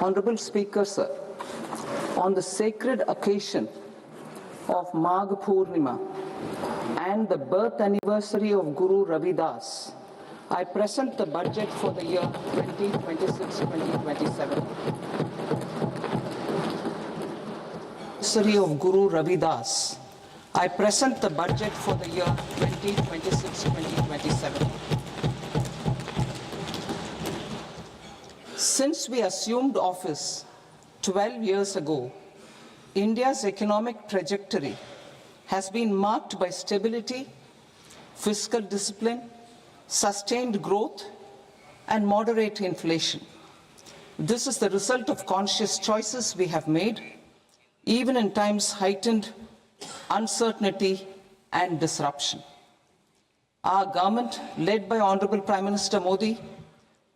Honorable Speaker, sir, on the sacred occasion of Magh Purnima and the birth anniversary of Guru Ravidas, I present the budget for the year 2026-2027. Anniversary of Guru Ravidas, I present the budget for the year 2026-2027. Since we assumed office 12 years ago, India's economic trajectory has been marked by stability, fiscal discipline, sustained growth, and moderate inflation. This is the result of conscious choices we have made, even in times heightened uncertainty and disruption. Our government, led by Honorable Prime Minister Modi,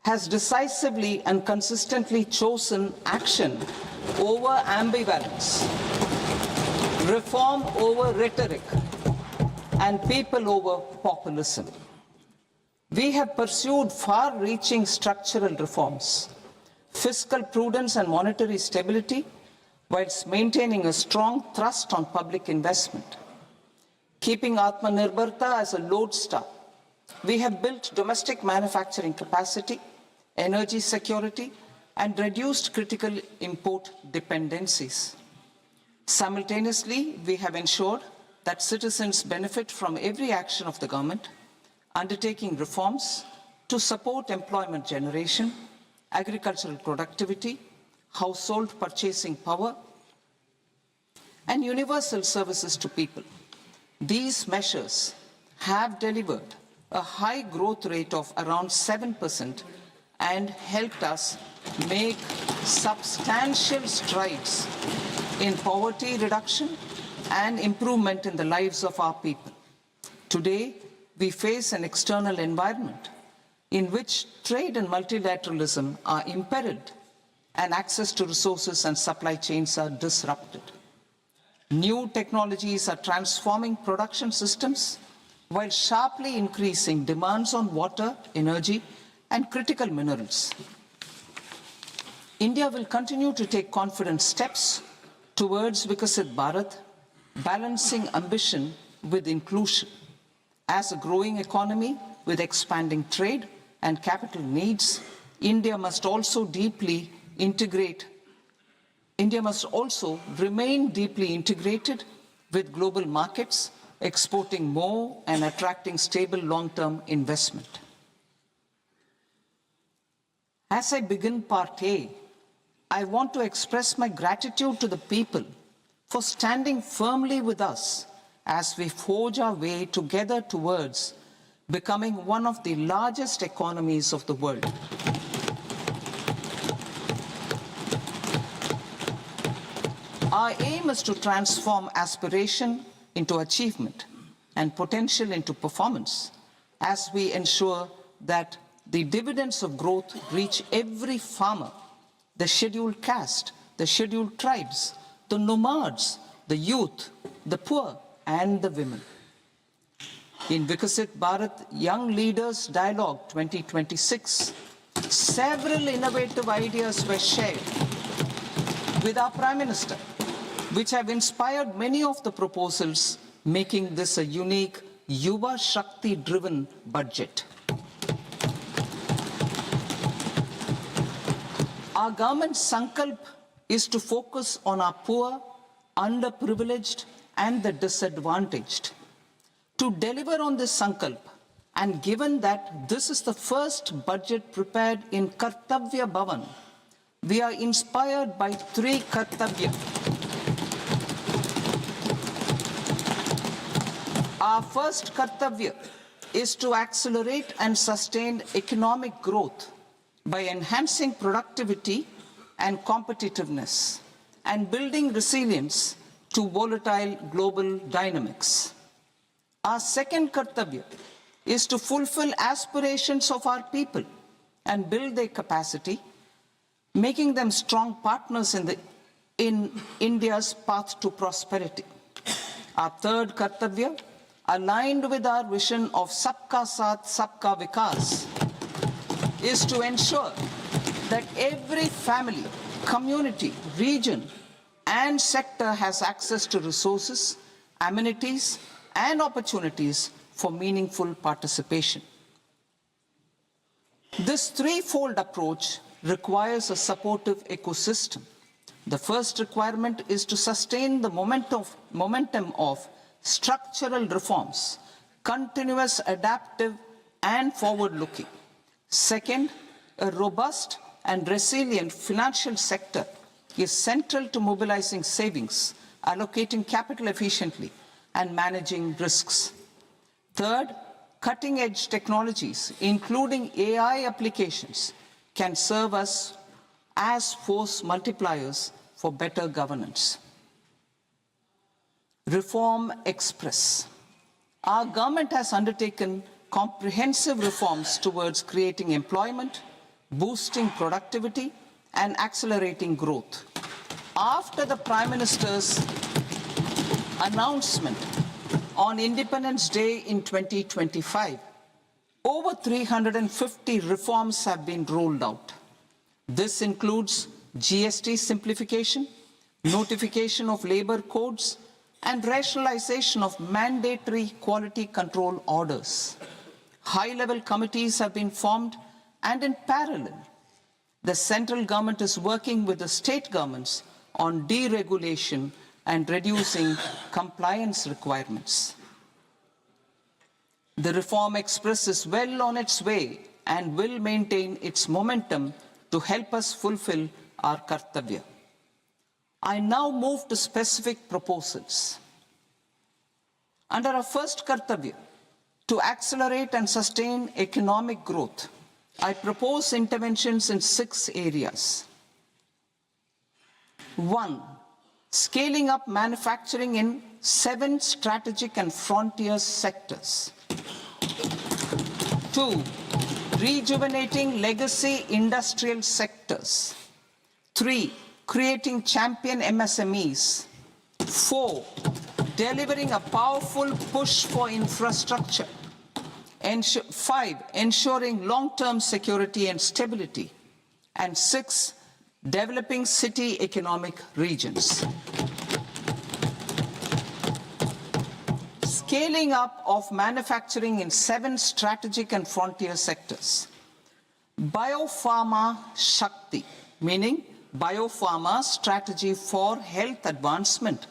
has decisively and consistently chosen action over ambivalence, reform over rhetoric, and people over populism. We have pursued far-reaching structural reforms, fiscal prudence and monetary stability, whilst maintaining a strong thrust on public investment. Keeping Atmanirbharta as a lodestar, we have built domestic manufacturing capacity, energy security, and reduced critical import dependencies. Simultaneously, we have ensured that citizens benefit from every action of the government, undertaking reforms to support employment generation, agricultural productivity, household purchasing power, and universal services to people. These measures have delivered a high growth rate of around 7% and helped us make substantial strides in poverty reduction and improvement in the lives of our people. Today, we face an external environment in which trade and multilateralism are imperiled and access to resources and supply chains are disrupted. New technologies are transforming production systems while sharply increasing demands on water, energy, and critical minerals. India will continue to take confident steps towards Vikasit Bharat, balancing ambition with inclusion. As a growing economy with expanding trade and capital needs, India must also remain deeply integrated with global markets, exporting more and attracting stable long-term investment. As I begin Part A, I want to express my gratitude to the people for standing firmly with us as we forge our way together towards becoming one of the largest economies of the world. Our aim is to transform aspiration into achievement and potential into performance as we ensure that the dividends of growth reach every farmer, the scheduled caste, the scheduled tribes, the nomads, the youth, the poor, and the women. In Vikasit Bharat Young Leaders Dialogue 2026, several innovative ideas were shared with our Prime Minister, which have inspired many of the proposals, making this a unique Yuva Shakti-driven budget. Our government's sankalp is to focus on our poor, underprivileged, and the disadvantaged. To deliver on this sankalp, and given that this is the first budget prepared in Kartavya Bhavan, we are inspired by three Kartavya. Our first Kartavya is to accelerate and sustain economic growth by enhancing productivity and competitiveness and building resilience to volatile global dynamics. Our second Kartavya is to fulfill aspirations of our people and build their capacity, making them strong partners in India's path to prosperity. Our third Kartavya, aligned with our vision of Sabka Saath, Sabka Vikas, is to ensure that every family community, region, and sector has access to resources, amenities, and opportunities for meaningful participation. This threefold approach requires a supportive ecosystem. The first requirement is to sustain the momentum of structural reforms, continuous, adaptive, and forward-looking. Second, a robust and resilient financial sector is central to mobilizing savings, allocating capital efficiently, and managing risks. Third, cutting-edge technologies, including AI applications, can serve us as force multipliers for better governance. Reform Express. Our government has undertaken comprehensive reforms towards creating employment, boosting productivity, and accelerating growth. After the Prime Minister's announcement on Independence Day in 2025, over 350 reforms have been rolled out. This includes GST simplification, notification of labor codes, and rationalization of mandatory quality control orders. High-level committees have been formed, and in parallel, the central government is working with the state governments on deregulation and reducing compliance requirements. The Reform Express is well on its way and will maintain its momentum to help us fulfill our kartavya. I now move to specific proposals. Under our first kartavya, to accelerate and sustain economic growth, I propose interventions in 6 areas. 1. Scaling up manufacturing in 7 strategic and frontier sectors. 2. Rejuvenating legacy industrial sectors. 3. Creating champion MSMEs. 4. Delivering a powerful push for infrastructure. 5. Ensuring long-term security and stability. And 6. Developing city economic regions. Scaling up of manufacturing in 7 strategic and frontier sectors. Biopharma Shakti, meaning biopharma strategy for health advancement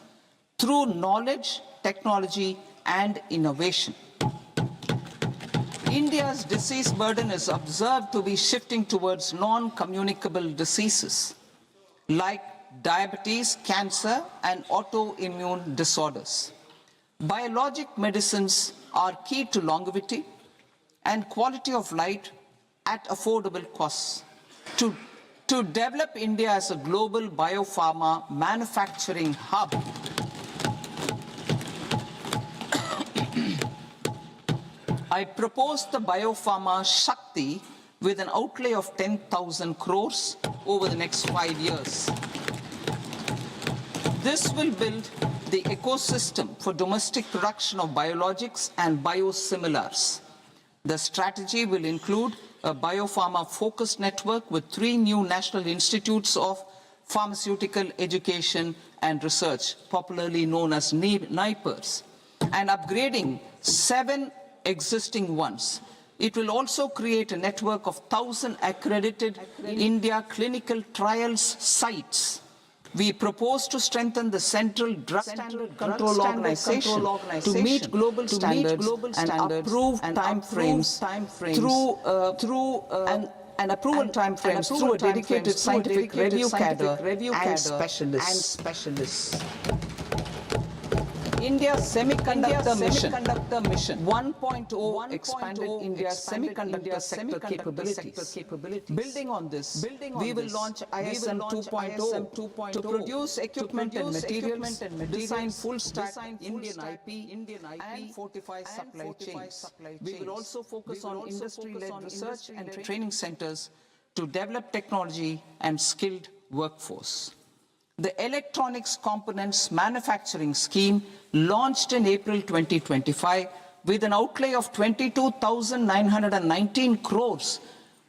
through knowledge, technology, and innovation. India's disease burden is observed to be shifting towards non-communicable diseases like diabetes, cancer, and autoimmune disorders. Biologic medicines are key to longevity and quality of life at affordable costs. To develop India as a global biopharma manufacturing hub, I propose the Biopharma Shakti with an outlay of 10,000 crores over the next 5 years. This will build the ecosystem for domestic production of biologics and biosimilars. The strategy will include a biopharma-focused network with 3 new national institutes of pharmaceutical education and research, popularly known as NIPERS, and upgrading 7 existing ones. It will also create a network of 1,000 accredited India clinical trials sites. We propose to strengthen the Central Drug Standard Control Organization to meet global standards and approve timeframes through approval timeframes through a dedicated scientific review cadre and specialists. India's semiconductor mission 1.0 expanded India's semiconductor sector capabilities. Building on this, we will launch ISM 2.0 to produce equipment and materials, design full-stack Indian IP, and fortify supply chains. We will also focus on industry-led research and training centers to develop technology and skilled workforce. The Electronics Components Manufacturing Scheme, launched in April 2025 with an outlay of 22,919 crores,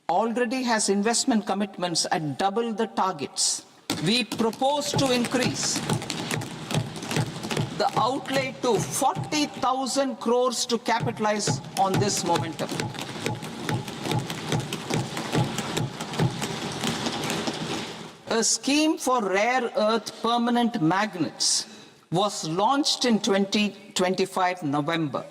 already has investment commitments at double the targets. we propose to increase the outlay to 40,000 crores to capitalize on this momentum. A scheme for rare earth permanent magnets was launched in 2025 November.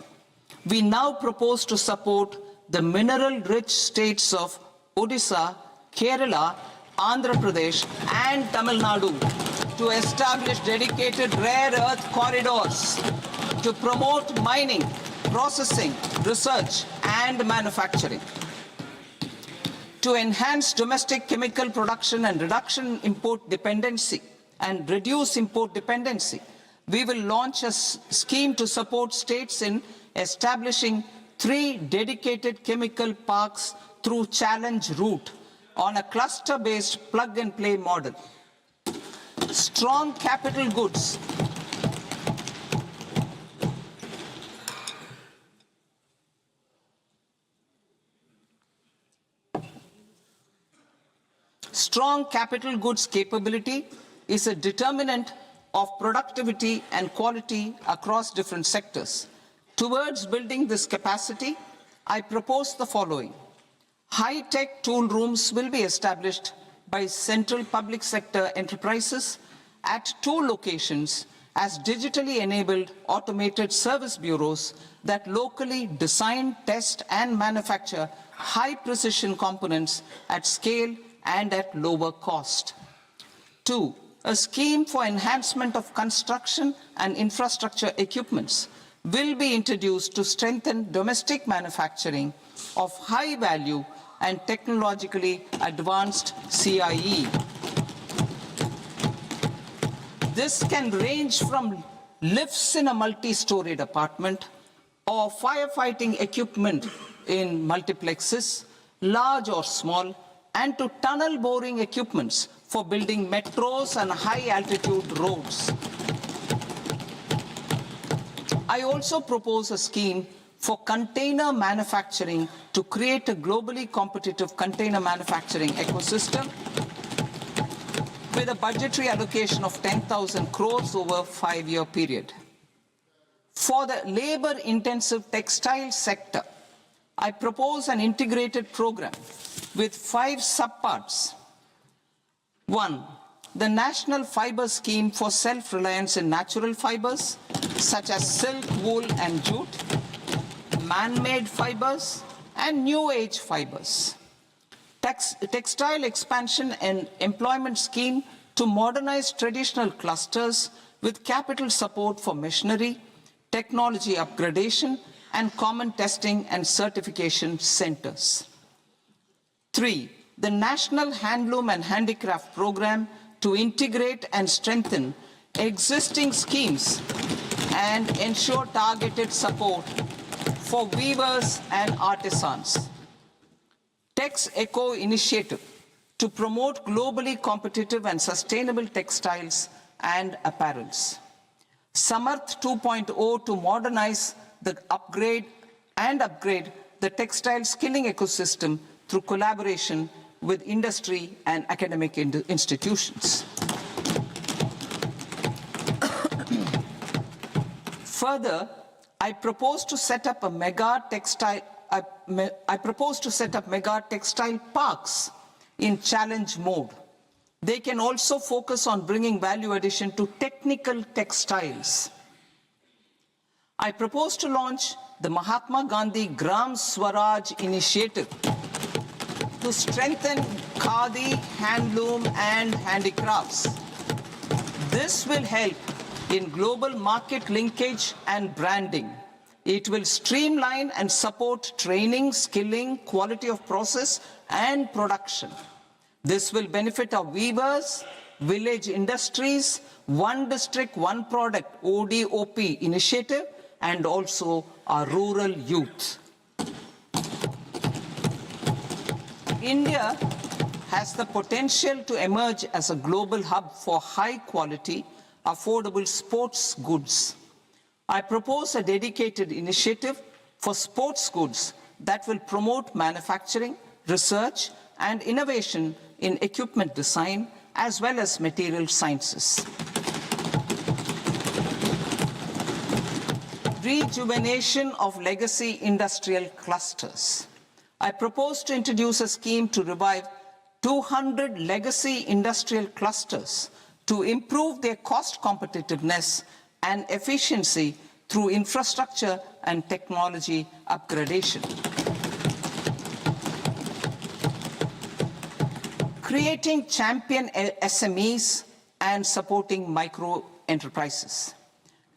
We now propose to support the mineral-rich states of Odisha, Kerala, Andhra Pradesh and Tamil Nadu to establish dedicated rare earth corridors to promote mining, processing, research and manufacturing. To enhance domestic chemical production and reduction import dependency and reduce import dependency, we will launch a scheme to support states in establishing 3 dedicated chemical parks through challenge route on a cluster-based plug-and-play model. Strong capital goods. Strong capital goods capability is a determinant of productivity and quality across different sectors. Towards building this capacity, I propose the following. High-tech tool rooms will be established by central public sector enterprises at 2 locations as digitally enabled automated service bureaus that locally design, test and manufacture high-precision components at scale and at lower cost. 2. A scheme for enhancement of construction and infrastructure equipments will be introduced to strengthen domestic manufacturing of high value and technologically advanced CIE. This can range from lifts in a multi-storied apartment or firefighting equipment in multiplexes, large or small, and to tunnel boring equipments for building metros and high-altitude roads. I also propose a scheme for container manufacturing to create a globally competitive container manufacturing ecosystem with a budgetary allocation of 10,000 crores over a 5-year period. For the labor-intensive textile sector, I propose an integrated program with 5 subparts. 1. The National Fiber Scheme for self-reliance in natural fibers, such as silk, wool and jute, man-made fibers, and new-age fibers. Textile expansion and employment scheme to modernize traditional clusters with capital support for machinery, technology upgradation, and common testing and certification centers. 3. The National Handloom and Handicraft Program to integrate and strengthen existing schemes and ensure targeted support for weavers and artisans. Tex Eco Initiative to promote globally competitive and sustainable textiles and apparels. Samarth 2.0 to modernize the upgrade the textile skilling ecosystem through collaboration with industry and academic institutions. Further, I propose to set up mega textile parks in challenge mode. They can also focus on bringing value addition to technical textiles. I propose to launch the Mahatma Gandhi Gram Swaraj initiative to strengthen khadi, handloom and handicrafts. This will help in global market linkage and branding. It will streamline and support training, skilling, quality of process and production. This will benefit our weavers, village industries, one district, one product, ODOP initiative, and also our rural youth. India has the potential to emerge as a global hub for high quality, affordable sports goods. I propose a dedicated initiative for sports goods that will promote manufacturing, research, and innovation in equipment design, as well as material sciences. Rejuvenation of legacy industrial clusters. I propose to introduce a scheme to revive 200 legacy industrial clusters to improve their cost competitiveness and efficiency through infrastructure and technology upgradation. Creating champion SMEs and supporting micro enterprises.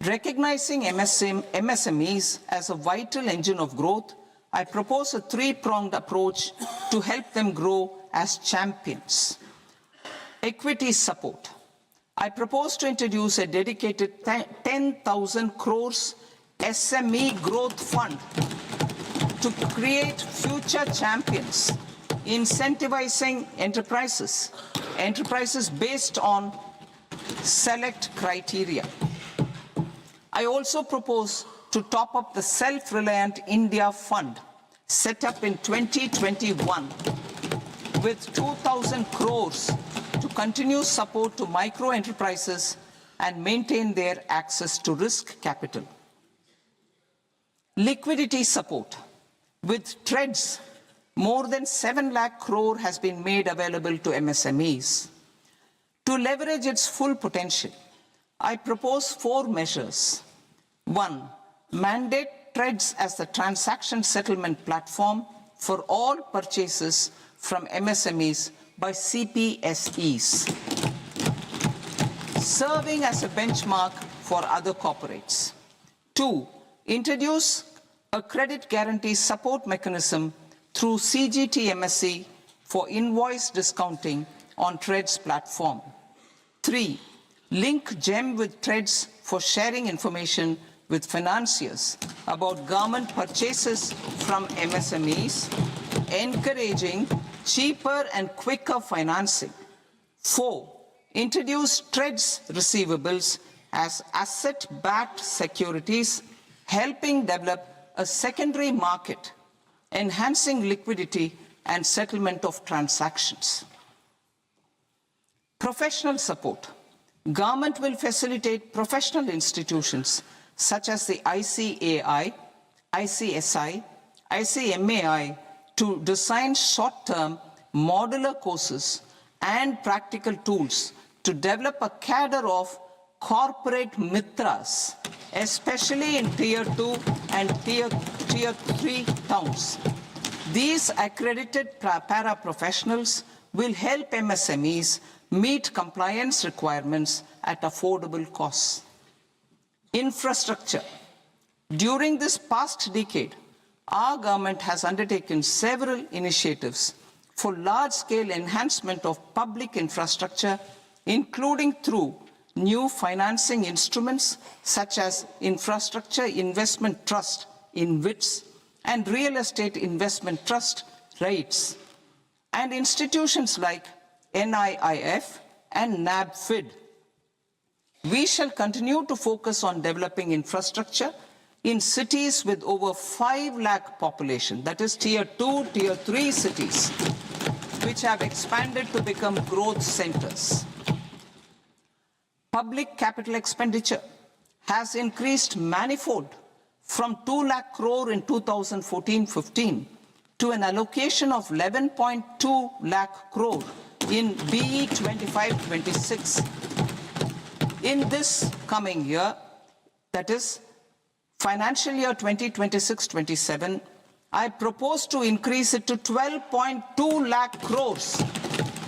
Recognizing MSMEs as a vital engine of growth, I propose a three-pronged approach to help them grow as champions. Equity support. I propose to introduce a dedicated 10,000 crores SME growth fund to create future champions, incentivizing enterprises based on select criteria. I also propose to top up the Self-Reliant India Fund set up in 2021 with 2,000 crores to continue support to micro enterprises and maintain their access to risk capital. Liquidity support. With TREDS, more than 7 lakh crore has been made available to MSMEs. To leverage its full potential, I propose 4 measures. 1. Mandate TREDS as the transaction settlement platform for all purchases from MSMEs by CPSEs, serving as a benchmark for other corporates. 2. Introduce a credit guarantee support mechanism through CGTMSE for invoice discounting on TREDS platform. 3. Link GEM with TREDS for sharing information with financiers about government purchases from MSMEs, encouraging cheaper and quicker financing. 4. Introduce TREDS receivables as asset-backed securities, helping develop a secondary market, enhancing liquidity and settlement of transactions. Professional support. Government will facilitate professional institutions such as the ICAI, ICSI, ICMAI to design short-term modular courses and practical tools to develop a cadre of corporate mitras, especially in Tier 2 and Tier 3 towns. These accredited para-professionals will help MSMEs meet compliance requirements at affordable costs. Infrastructure. During this past decade, our government has undertaken several initiatives for large-scale enhancement of public infrastructure, including through new financing instruments such as Infrastructure Investment Trust (InvITs) and Real Estate Investment Trust (REITs), and institutions like NIIF and NABFID. We shall continue to focus on developing infrastructure in cities with over 5 lakh population, that is Tier 2, Tier 3 cities, which have expanded to become growth centers. Public capital expenditure has increased manifold from 2 lakh crore in 2014-15 to an allocation of 11.2 lakh crore in BE 25-26. In this coming year, that is financial year 2026-27, I propose to increase it to 12.2 lakh crores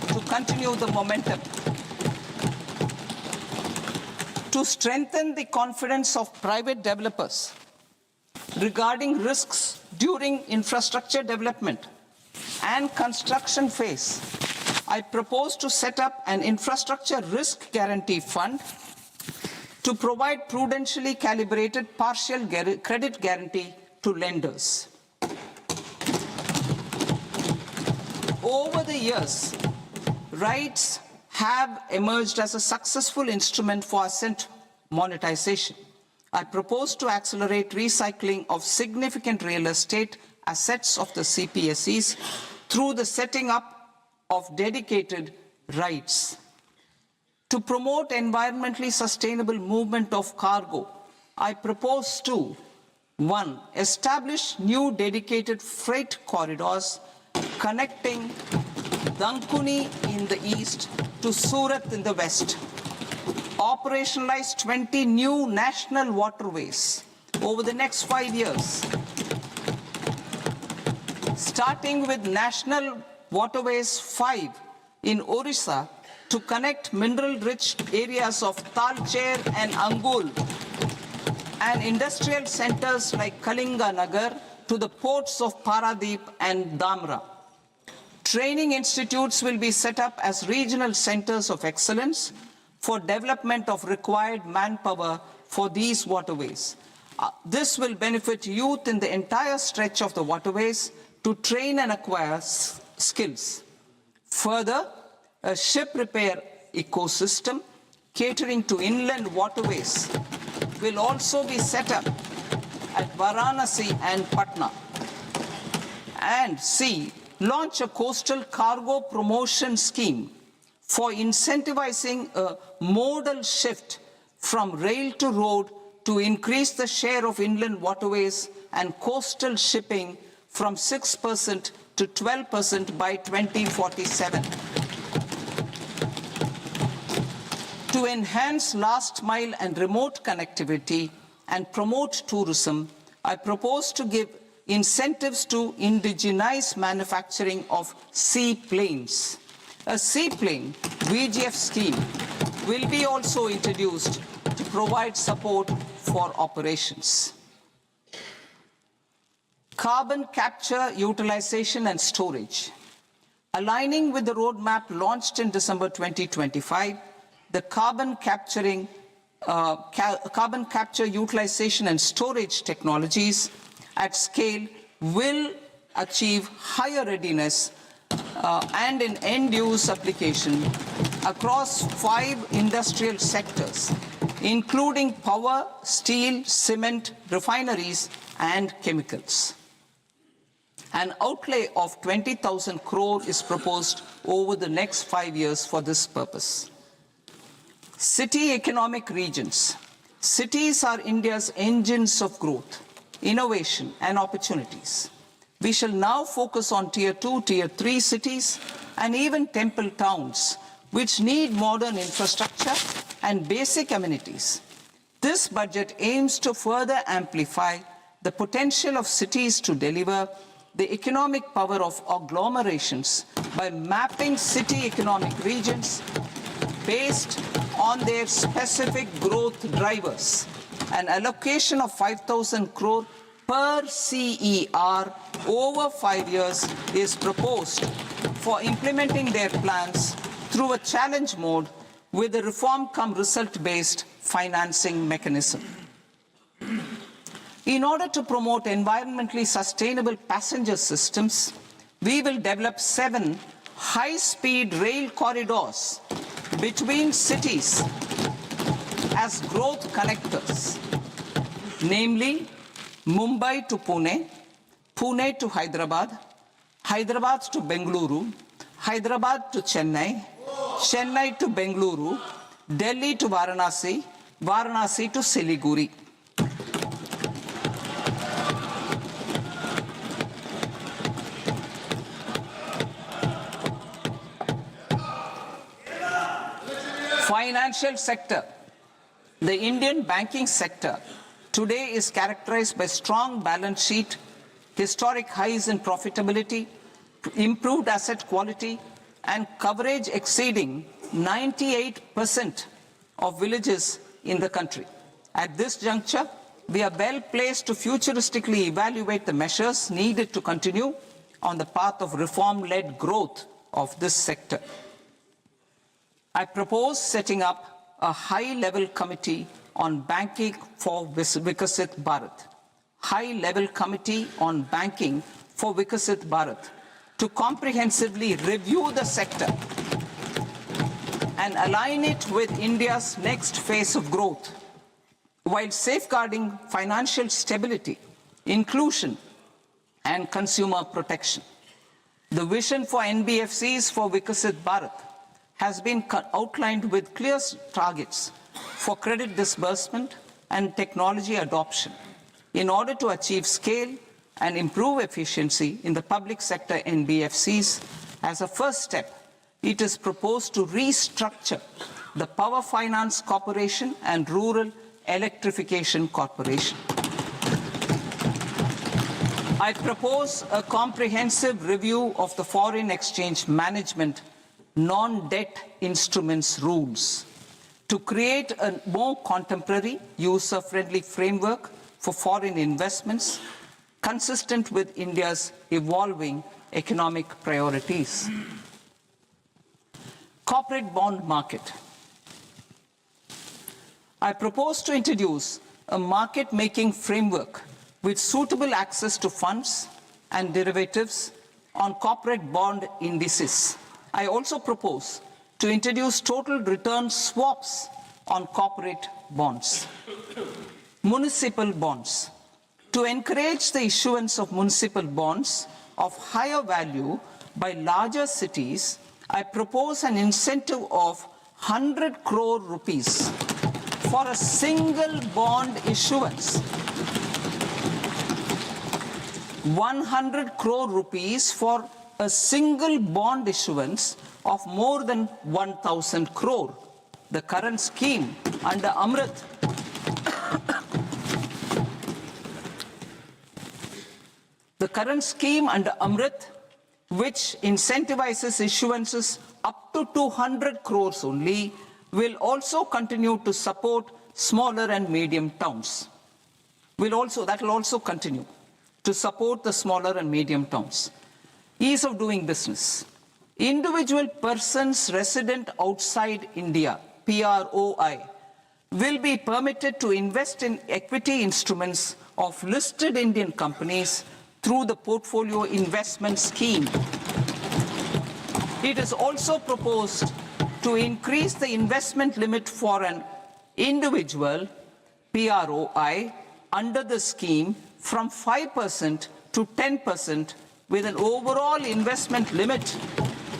to continue the momentum. To strengthen the confidence of private developers regarding risks during infrastructure development and construction phase, I propose to set up an infrastructure risk guarantee fund to provide prudentially calibrated partial credit guarantee to lenders. Over the years, REITs have emerged as a successful instrument for asset monetization. I propose to accelerate recycling of significant real estate assets of the CPSEs through the setting up of dedicated REITs. To promote environmentally sustainable movement of cargo, I propose to 1. Establish new dedicated freight corridors connecting Dankuni in the east to Surat in the west. Operationalize 20 new national waterways over the next 5 years. Starting with National Waterways 5 in Orissa to connect mineral-rich areas of Talcher and Angul and industrial centers like Kalinga Nagar to the ports of Paradip and Dhamra. Training institutes will be set up as regional centers of excellence for development of required manpower for these waterways. This will benefit youth in the entire stretch of the waterways to train and acquire skills. Further, a ship repair ecosystem catering to inland waterways will also be set up at Varanasi and Patna. And C, launch a coastal cargo promotion scheme for incentivizing a modal shift from rail to road to increase the share of inland waterways and coastal shipping from 6% to 12% by 2047. To enhance last mile and remote connectivity and promote tourism, I propose to give incentives to indigenize manufacturing of seaplanes. A seaplane VGF scheme will be also introduced to provide support for operations. Carbon capture, utilization and storage. Aligning with the roadmap launched in December 2025, the carbon capture, utilization and storage technologies at scale will achieve higher readiness and in end-use application across 5 industrial sectors, including power, steel, cement, refineries, and chemicals. An outlay of 20,000 crore is proposed over the next 5 years for this purpose. City economic regions. Cities are India's engines of growth, innovation, and opportunities. We shall now focus on Tier 2, Tier 3 cities, and even temple towns, which need modern infrastructure and basic amenities. This budget aims to further amplify the potential of cities to deliver the economic power of agglomerations by mapping city economic regions based on their specific growth drivers. An allocation of 5,000 crore per CER over 5 years is proposed for implementing their plans through a challenge mode with a reform-cum-result-based financing mechanism. In order to promote environmentally sustainable passenger systems, we will develop 7 high-speed rail corridors between cities as growth connectors, namely Mumbai to Pune, Pune to Hyderabad, Hyderabad to Bengaluru, Hyderabad to Chennai, Chennai to Bengaluru, Delhi to Varanasi, Varanasi to Siliguri. Financial sector. The Indian banking sector today is characterized by strong balance sheet, historic highs in profitability, improved asset quality, and coverage exceeding 98% of villages in the country. At this juncture, we are well placed to futuristically evaluate the measures needed to continue on the path of reform-led growth of this sector. I propose setting up a high-level committee on banking for Vikasit Bharat. High-level committee on banking for Vikasit Bharat to comprehensively review the sector and align it with India's next phase of growth, while safeguarding financial stability, inclusion, and consumer protection. The vision for NBFCs for Vikasit Bharat has been outlined with clear targets for credit disbursement and technology adoption in order to achieve scale and improve efficiency in the public sector NBFCs. As a first step, it is proposed to restructure the Power Finance Corporation and Rural Electrification Corporation. I propose a comprehensive review of the foreign exchange management non-debt instruments rules to create a more contemporary, user-friendly framework for foreign investments consistent with India's evolving economic priorities. Corporate bond market. I propose to introduce a market-making framework with suitable access to funds and derivatives on corporate bond indices. I also propose to introduce total return swaps on corporate bonds. Municipal bonds. To encourage the issuance of municipal bonds of higher value by larger cities, I propose an incentive of 100 crore rupees for a single bond issuance. 100 crore rupees for a single bond issuance of more than 1,000 crore. The current scheme under Amrit which incentivizes issuances up to 200 crores only, will also continue to support smaller and medium towns. That will also continue to support the smaller and medium towns. Ease of doing business. Individual persons resident outside India, PROI, will be permitted to invest in equity instruments of listed Indian companies through the Portfolio Investment Scheme. It is also proposed to increase the investment limit for an individual PROI under the scheme from 5% to 10%, with an overall investment limit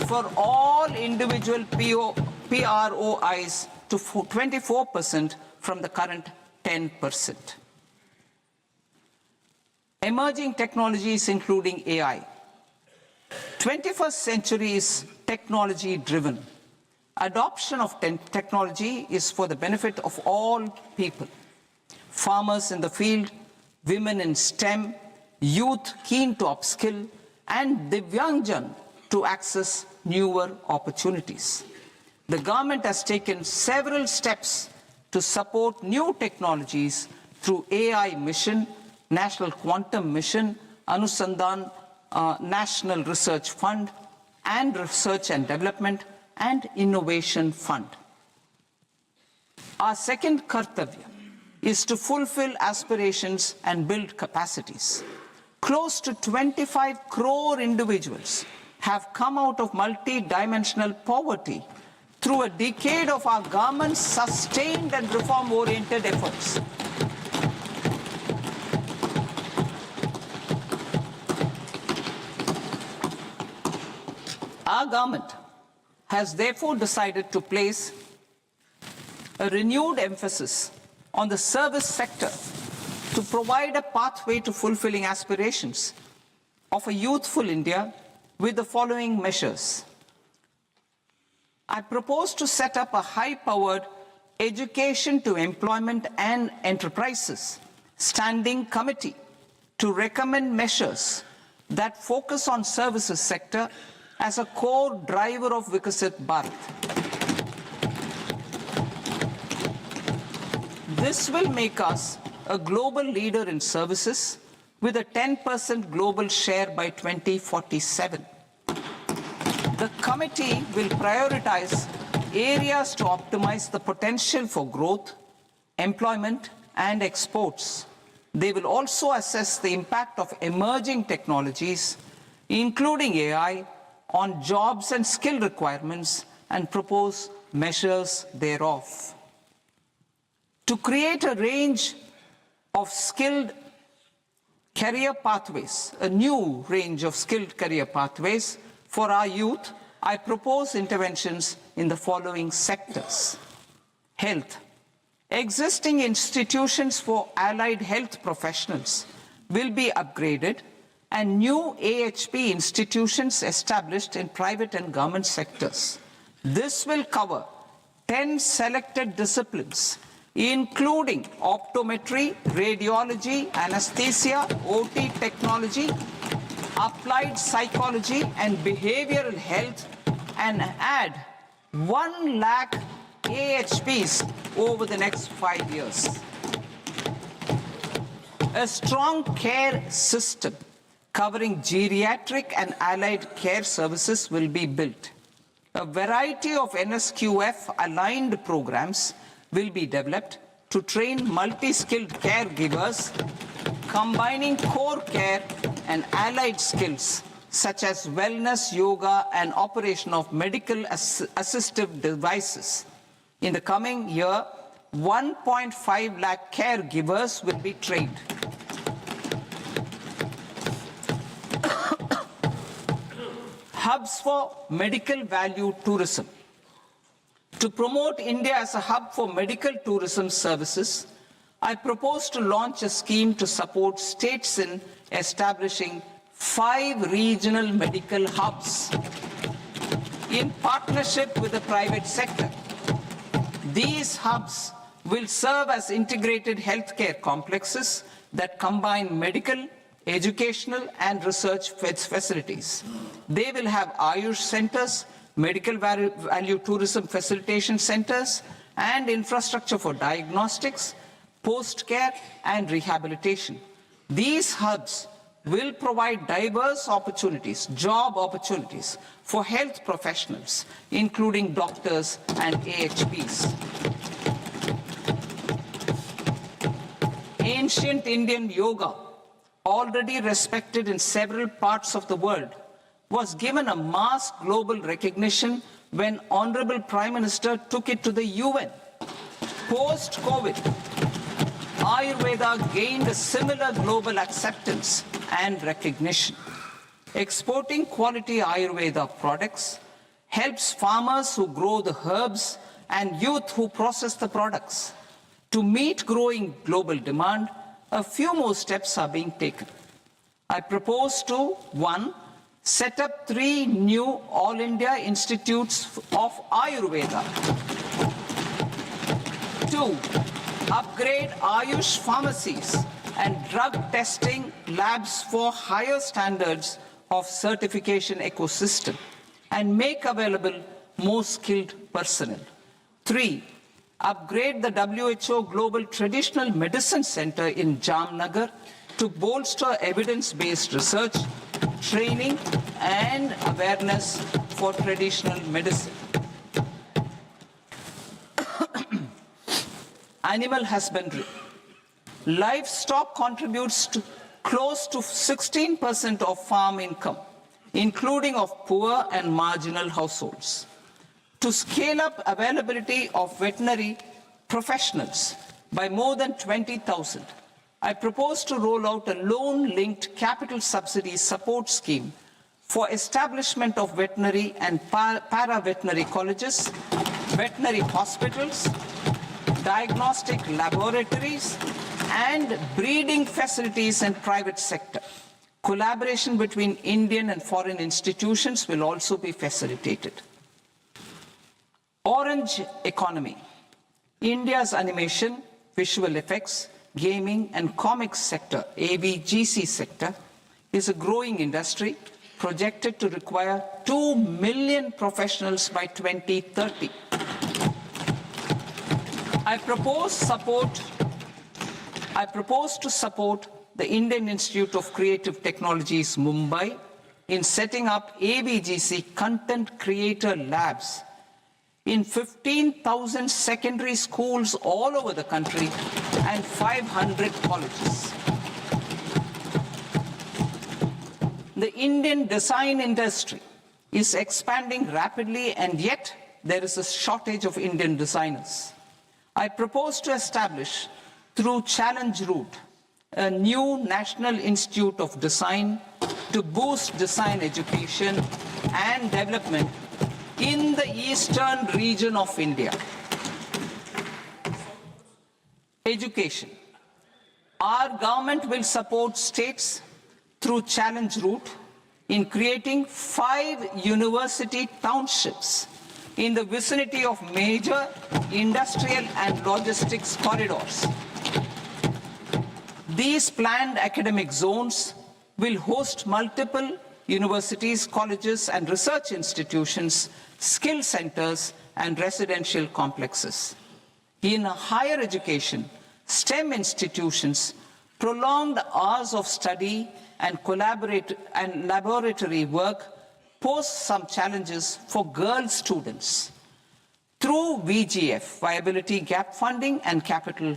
for all individual PROIs to 24% from the current 10%. Emerging technologies including AI. 21st century is technology-driven. Adoption of technology is for the benefit of all people. Farmers in the field, women in STEM, youth keen to upskill, and Divyangjan to access newer opportunities. The government has taken several steps to support new technologies through AI Mission, National Quantum Mission, Anusandhan National Research Fund, and Research and Development and Innovation Fund. Our second kartavya is to fulfill aspirations and build capacities. Close to 25 crore individuals have come out of multi-dimensional poverty through a decade of our government's sustained and reform-oriented efforts. Our government has therefore decided to place a renewed emphasis on the service sector to provide a pathway to fulfilling aspirations of a youthful India with the following measures. I propose to set up a high-powered education to employment and enterprises standing committee to recommend measures that focus on services sector as a core driver of Vikasit Bharat. This will make us a global leader in services with a 10% global share by 2047. The committee will prioritize areas to optimize the potential for growth, employment, and exports. They will also assess the impact of emerging technologies, including AI, on jobs and skill requirements and propose measures thereof. To create a range of skilled career pathways, a new range of skilled career pathways for our youth, I propose interventions in the following sectors. Health. Existing institutions for allied health professionals will be upgraded and new AHP institutions established in private and government sectors. This will cover 10 selected disciplines, including optometry, radiology, anesthesia, OT technology, applied psychology and behavioral health, and add 1 lakh AHPs over the next 5 years. A strong care system covering geriatric and allied care services will be built. A variety of NSQF-aligned programs will be developed to train multi-skilled caregivers, combining core care and allied skills such as wellness, yoga, and operation of medical assistive devices. In the coming year, 1.5 lakh caregivers will be trained. Hubs for medical value tourism. To promote India as a hub for medical tourism services, I propose to launch a scheme to support states in establishing 5 regional medical hubs in partnership with the private sector. These hubs will serve as integrated healthcare complexes that combine medical, educational, and research facilities. They will have Ayush centers, medical value tourism facilitation centers, and infrastructure for diagnostics, post-care, and rehabilitation. These hubs will provide diverse opportunities, job opportunities, for health professionals, including doctors and AHPs. Ancient Indian yoga, already respected in several parts of the world, was given a mass global recognition when Honorable Prime Minister took it to the UN. Post-COVID, Ayurveda gained a similar global acceptance and recognition. Exporting quality Ayurveda products helps farmers who grow the herbs and youth who process the products. To meet growing global demand, a few more steps are being taken. I propose to, 1, set up 3 new All India Institutes of Ayurveda. 2, upgrade Ayush pharmacies and drug testing labs for higher standards of certification ecosystem and make available more skilled personnel. 3, upgrade the WHO Global Traditional Medicine Center in Jamnagar to bolster evidence-based research, training, and awareness for traditional medicine. Animal husbandry. Livestock contributes to close to 16% of farm income, including of poor and marginal households. To scale up availability of veterinary professionals by more than 20,000, I propose to roll out a loan-linked capital subsidy support scheme for establishment of veterinary and para-veterinary colleges, veterinary hospitals, diagnostic laboratories, and breeding facilities in private sector. Collaboration between Indian and foreign institutions will also be facilitated. Orange economy. India's animation, visual effects, gaming and comics sector, AVGC sector, is a growing industry projected to require 2 million professionals by 2030. I propose to support the Indian Institute of Creative Technologies, Mumbai, in setting up AVGC content creator labs in 15,000 secondary schools all over the country and 500 colleges. The Indian design industry is expanding rapidly, and yet there is a shortage of Indian designers. I propose to establish, through Challenge Route, a new National Institute of Design to boost design education and development in the eastern region of India. Education. Our government will support states through challenge route in creating 5 university townships in the vicinity of major industrial and logistics corridors. These planned academic zones will host multiple universities, colleges, and research institutions, skill centers, and residential complexes. In higher education, STEM institutions, prolonged hours of study and laboratory work pose some challenges for girl students. Through VGF, Viability Gap Funding and capital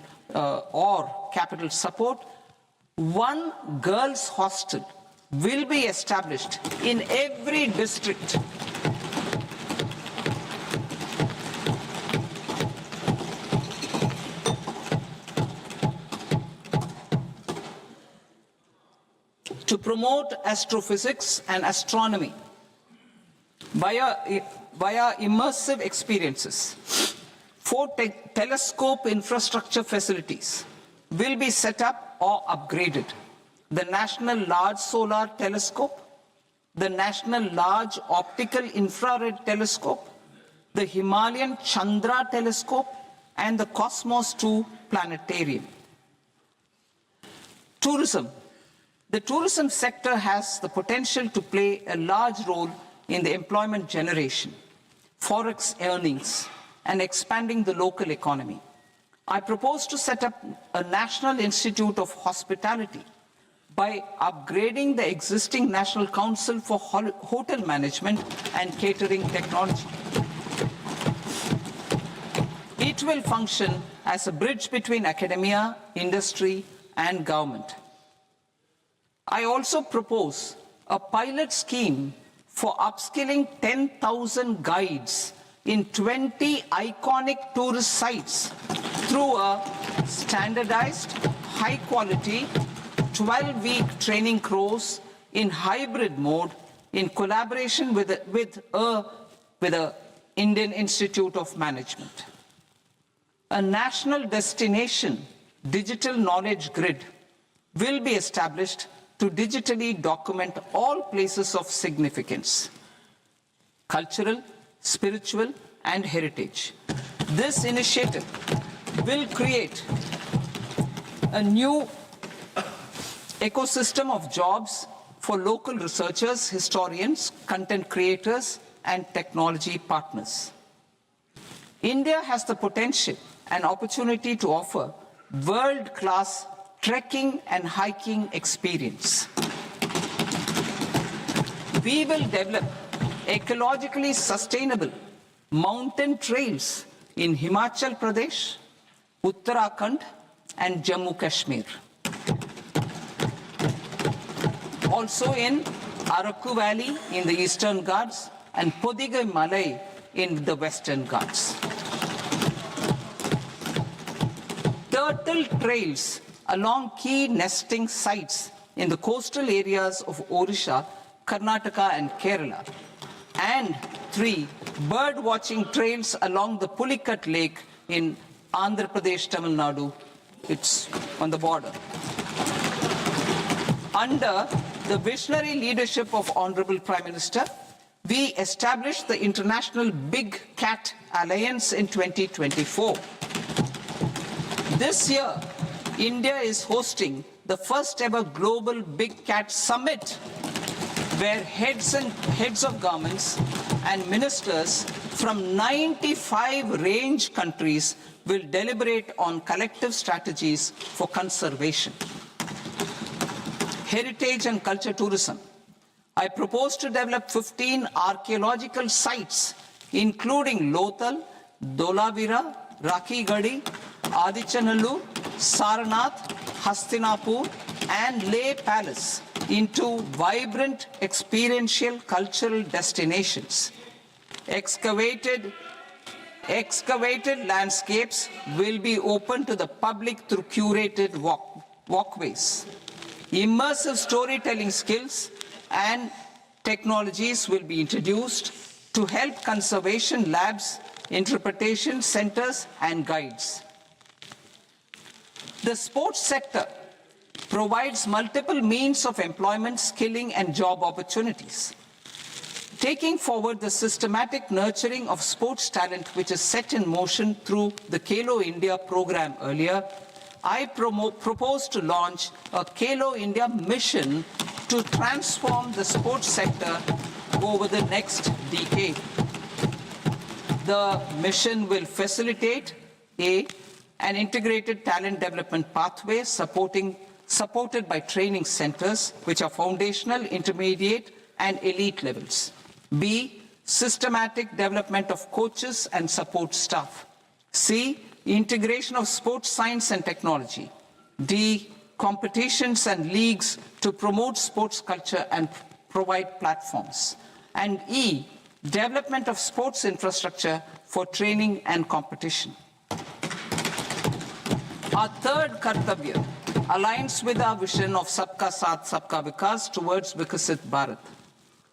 support, one girls' hostel will be established in every district. To promote astrophysics and astronomy via immersive experiences. 4 telescope infrastructure facilities will be set up or upgraded. The National Large Solar Telescope, the National Large Optical Infrared Telescope, the Himalayan Chandra Telescope, and the Cosmos 2 Planetarium. Tourism. The tourism sector has the potential to play a large role in the employment generation, forex earnings, and expanding the local economy. I propose to set up a National Institute of Hospitality by upgrading the existing National Council for Hotel Management and Catering Technology. It will function as a bridge between academia, industry, and government. I also propose a pilot scheme for upskilling 10,000 guides in 20 iconic tourist sites through a standardized, high-quality, 12-week training course in hybrid mode in collaboration with the Indian Institute of Management. A national destination digital knowledge grid will be established to digitally document all places of significance, cultural, spiritual, and heritage. This initiative will create a new ecosystem of jobs for local researchers, historians, content creators, and technology partners. India has the potential and opportunity to offer world-class trekking and hiking experience. We will develop ecologically sustainable mountain trails in Himachal Pradesh, Uttarakhand, and Jammu Kashmir. Also in Araku Valley in the Eastern Ghats and Podigai Malai in the Western Ghats. Turtle trails along key nesting sites in the coastal areas of Odisha, Karnataka, and Kerala. And 3 bird watching trails along the Pulikat Lake in Andhra Pradesh, Tamil Nadu. It's on the border. Under the visionary leadership of Honorable Prime Minister, we established the International Big Cat Alliance in 2024. This year, India is hosting the first ever Global Big Cat Summit, where heads of governments and ministers from 95 range countries will deliberate on collective strategies for conservation. Heritage and culture tourism. I propose to develop 15 archaeological sites, including Lothal, Dholavira, Rakhi Gadi, Adichanallur, Saranath, Hastinapur, and Leh Palace into vibrant experiential cultural destinations. Excavated landscapes will be open to the public through curated walkways. Immersive storytelling skills and technologies will be introduced to help conservation labs, interpretation centers, and guides. The sports sector provides multiple means of employment, skilling, and job opportunities. Taking forward the systematic nurturing of sports talent which is set in motion through the Khelo India program earlier, I propose to launch a Khelo India mission to transform the sports sector over the next decade. The mission will facilitate an integrated talent development pathway supported by training centers which are foundational, intermediate, and elite levels. B, systematic development of coaches and support staff. C, integration of sports science and technology. D, competitions and leagues to promote sports culture and provide platforms. And E, development of sports infrastructure for training and competition. Our third Kartavya aligns with our vision of Sabka Saath, Sabka Vikas towards Vikasit Bharat.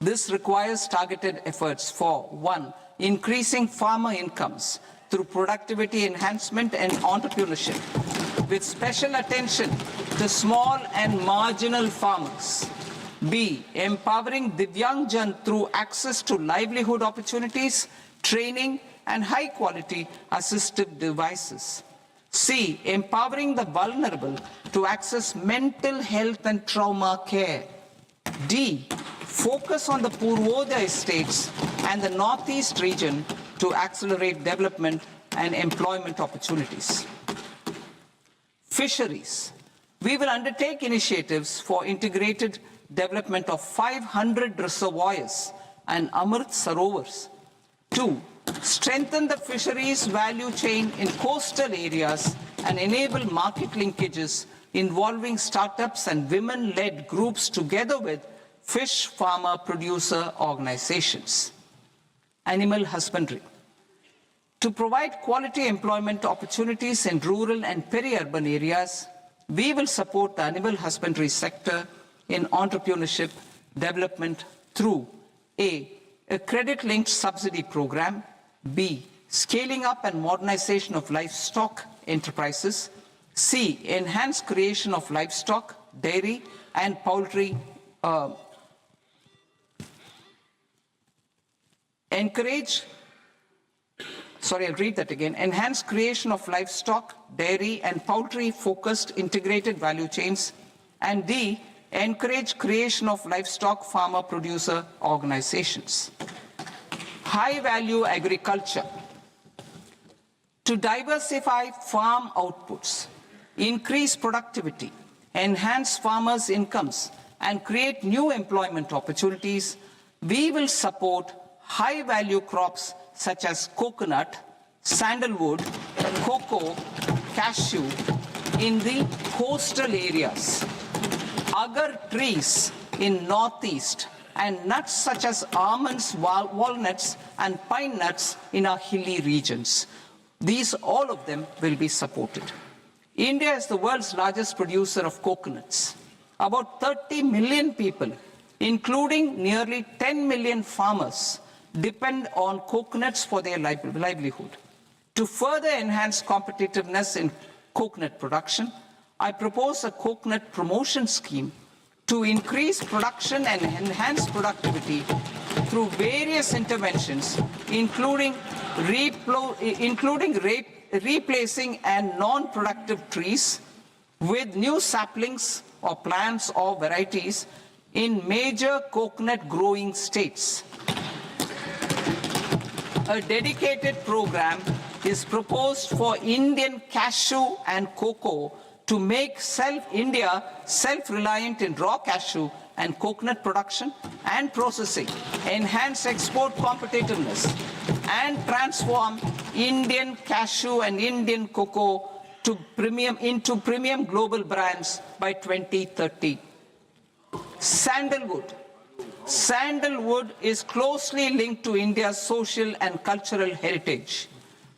This requires targeted efforts for 1, increasing farmer incomes through productivity enhancement and entrepreneurship, with special attention to small and marginal farmers. B, empowering Divyangjan through access to livelihood opportunities, training, and high-quality assistive devices. C, empowering the vulnerable to access mental health and trauma care. D, focus on the Purvodaya states and the Northeast region to accelerate development and employment opportunities. Fisheries. We will undertake initiatives for integrated development of 500 reservoirs and Amrit Sarovars. 2, strengthen the fisheries value chain in coastal areas and enable market linkages involving startups and women-led groups together with fish farmer producer organizations. Animal husbandry. To provide quality employment opportunities in rural and peri-urban areas, we will support the animal husbandry sector in entrepreneurship development through A, credit-linked subsidy program, B, scaling up and modernization of livestock enterprises, C, enhanced creation of livestock, dairy, and poultry, enhanced creation of livestock, dairy, and poultry-focused integrated value chains, and D, encourage creation of livestock farmer-producer organizations. High-value agriculture. To diversify farm outputs, increase productivity, enhance farmers' incomes, and create new employment opportunities, we will support high-value crops such as coconut, sandalwood, cocoa, cashew in the coastal areas, agar trees in Northeast, and nuts such as almonds, walnuts, and pine nuts in our hilly regions. These, all of them, will be supported. India is the world's largest producer of coconuts. About 30 million people, including nearly 10 million farmers, depend on coconuts for their livelihood. To further enhance competitiveness in coconut production, I propose a coconut promotion scheme to increase production and enhance productivity through various interventions, including replacing and non-productive trees with new saplings or plants or varieties in major coconut growing states. A dedicated program is proposed for Indian cashew and cocoa to make India self-reliant in raw cashew and coconut production and processing, enhance export competitiveness, and transform Indian cashew and Indian cocoa into premium global brands by 2030. Sandalwood. Sandalwood is closely linked to India's social and cultural heritage.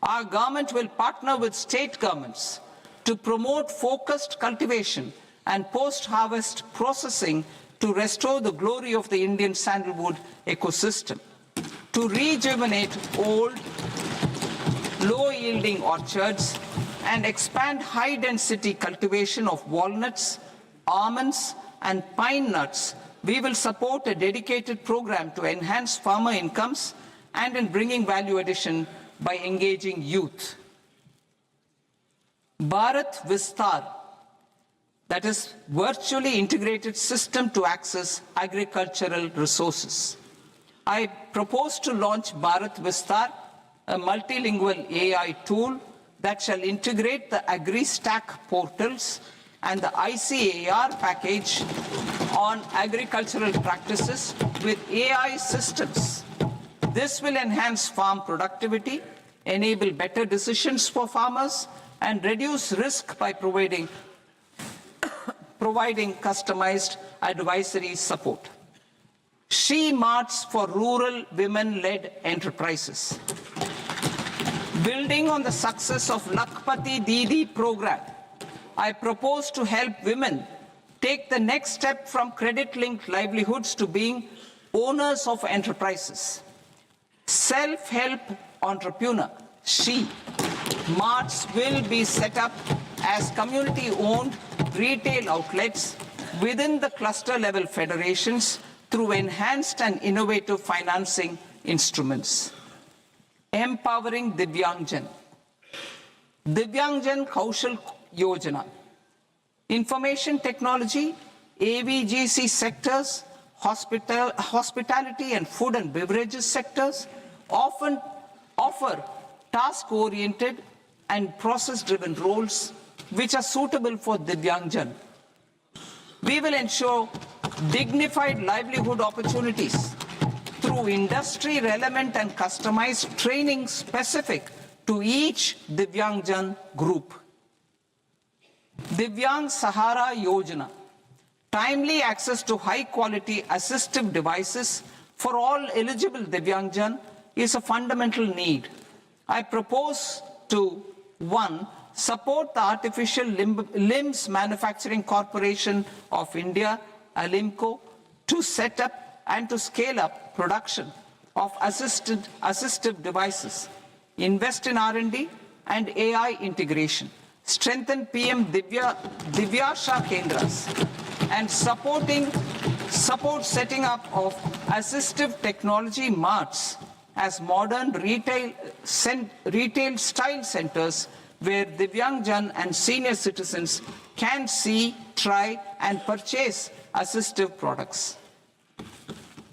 Our government will partner with state governments to promote focused cultivation and post-harvest processing to restore the glory of the Indian sandalwood ecosystem. to rejuvenate old, low-yielding orchards and expand high-density cultivation of walnuts, almonds, and pine nuts, we will support a dedicated program to enhance farmer incomes and in bringing value addition by engaging youth. Bharat Vistar, that is virtually integrated system to access agricultural resources. I propose to launch Bharat Vistar, a multilingual AI tool that shall integrate the AgriStack portals and the ICAR package on agricultural practices with AI systems. This will enhance farm productivity, enable better decisions for farmers, and reduce risk by providing customized advisory support. She Marts for rural women-led enterprises. Building on the success of Lakpati Didi program, I propose to help women take the next step from credit-linked livelihoods to being owners of enterprises. Self-help entrepreneur, She Marts will be set up as community-owned retail outlets within the cluster-level federations through enhanced and innovative financing instruments. Empowering Divyangjan. Divyangjan Kaushal Yojana. Information technology, AVGC sectors, hospitality and food and beverages sectors often offer task-oriented and process-driven roles which are suitable for Divyangjan. We will ensure dignified livelihood opportunities through industry-relevant and customized training specific to each Divyangjan group. Divyang Sahara Yojana. Timely access to high-quality assistive devices for all eligible Divyangjan is a fundamental need. I propose to, 1, support the Artificial Limbs Manufacturing Corporation of India, ALIMCO, to set up and to scale up production of assistive devices, invest in R&D and AI integration, strengthen PM Divyasha Kendras, and support setting up of assistive technology marts as modern retail style centers where Divyangjan and senior citizens can see, try and purchase assistive products.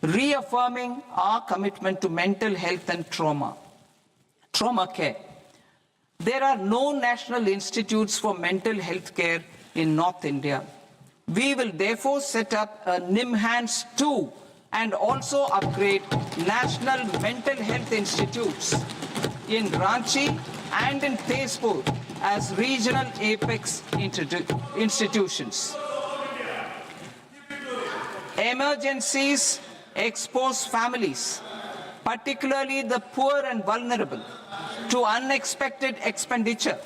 Reaffirming our commitment to mental health and trauma care. There are no national institutes for mental health care in North India. We will therefore set up a NIMHANS 2 and also upgrade national mental health institutes in Ranchi and in Tezpur as regional apex institutions. Emergencies expose families, particularly the poor and vulnerable, to unexpected expenditure.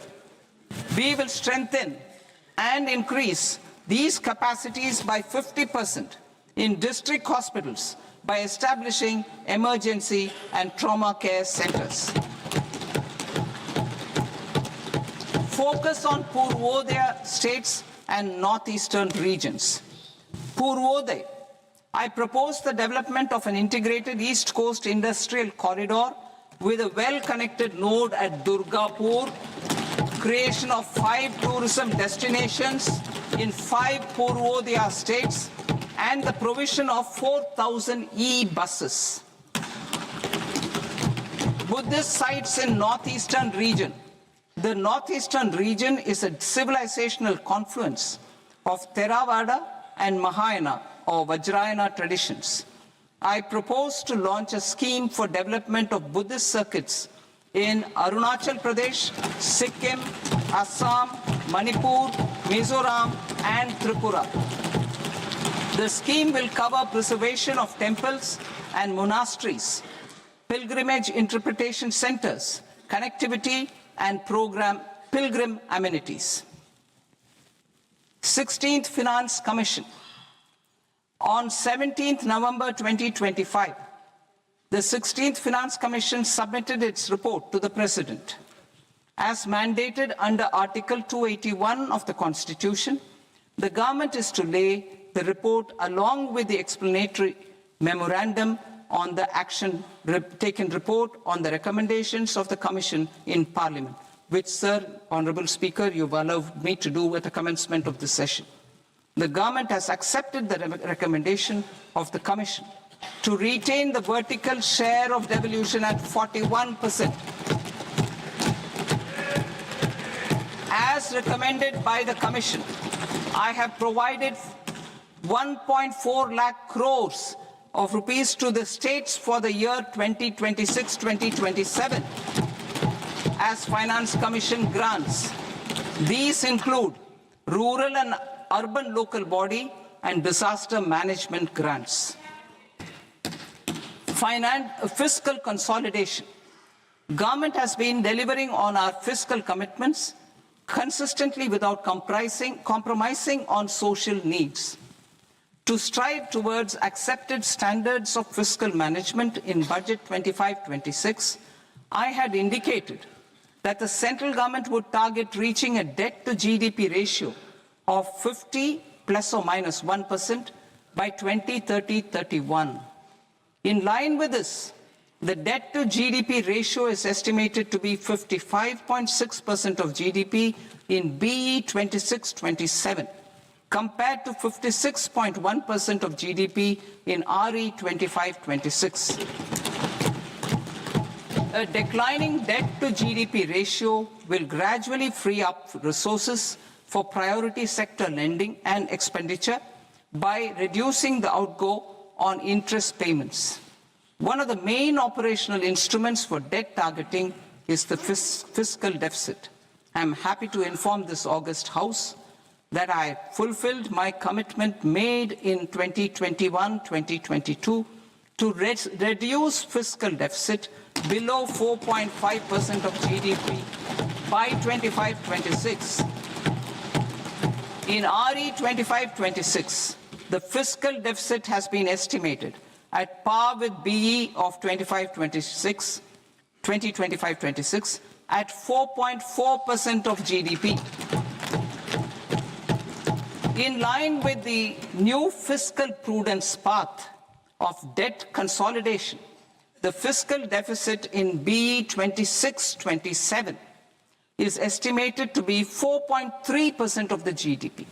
We will strengthen and increase these capacities by 50% in district hospitals by establishing emergency and trauma care centers. Focus on Purvodaya states and northeastern regions. Purvodaya. I propose the development of an integrated East Coast industrial corridor with a well-connected node at Durgapur, creation of 5 tourism destinations in 5 Purvodaya states, and the provision of 4,000 e-buses. Buddhist sites in northeastern region. The northeastern region is a civilizational confluence of Theravada and Mahayana or Vajrayana traditions. I propose to launch a scheme for development of Buddhist circuits in Arunachal Pradesh, Sikkim, Assam, Manipur, Mizoram, and Tripura. The scheme will cover preservation of temples and monasteries, pilgrimage interpretation centers, connectivity, and pilgrim amenities. 16th Finance Commission. On 17th November 2025, The 16th Finance Commission submitted its report to the President. As mandated under Article 281 of the Constitution, the government is to lay the report along with the explanatory memorandum on the action taken report on the recommendations of the Commission in Parliament, which, Sir, Honourable Speaker, you've allowed me to do at the commencement of this session. The government has accepted the recommendation of the Commission to retain the vertical share of devolution at 41%. As recommended by the Commission, I have provided 1.4 lakh crores of rupees to the states for the year 2026-2027 as Finance Commission grants. These include rural and urban local body and disaster management grants. Fiscal consolidation. Government has been delivering on our fiscal commitments consistently without compromising on social needs. To strive towards accepted standards of fiscal management in Budget 25-26, I had indicated that the central government would target reaching a debt to GDP ratio of 50 plus or minus 1% by 2030-31. In line with this, the debt to GDP ratio is estimated to be 55.6% of GDP in BE 26-27, compared to 56.1% of GDP in RE 25-26. A declining debt to GDP ratio will gradually free up resources for priority sector lending and expenditure by reducing the outgo on interest payments. One of the main operational instruments for debt targeting is the fiscal deficit. I am happy to inform this august House that I fulfilled my commitment made in 2021-2022 to reduce fiscal deficit below 4.5% of GDP by 25-26. In RE 25-26, the fiscal deficit has been estimated at par with BE of 2025-26 at 4.4% of GDP. In line with the new fiscal prudence path of debt consolidation, the fiscal deficit in BE 26-27 is estimated to be 4.3% of the GDP.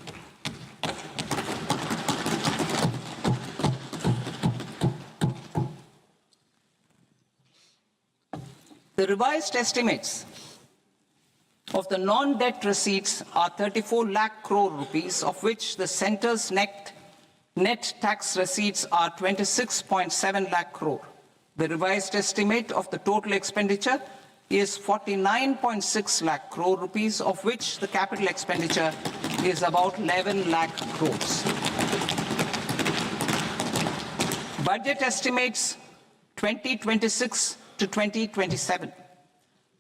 The revised estimates of the non-debt receipts are 34 lakh crore rupees, of which the centre's net tax receipts are 26.7 lakh crore. The revised estimate of the total expenditure is 49.6 lakh crore rupees, of which the capital expenditure is about 11 lakh crores. Budget estimates 2026 to 2027.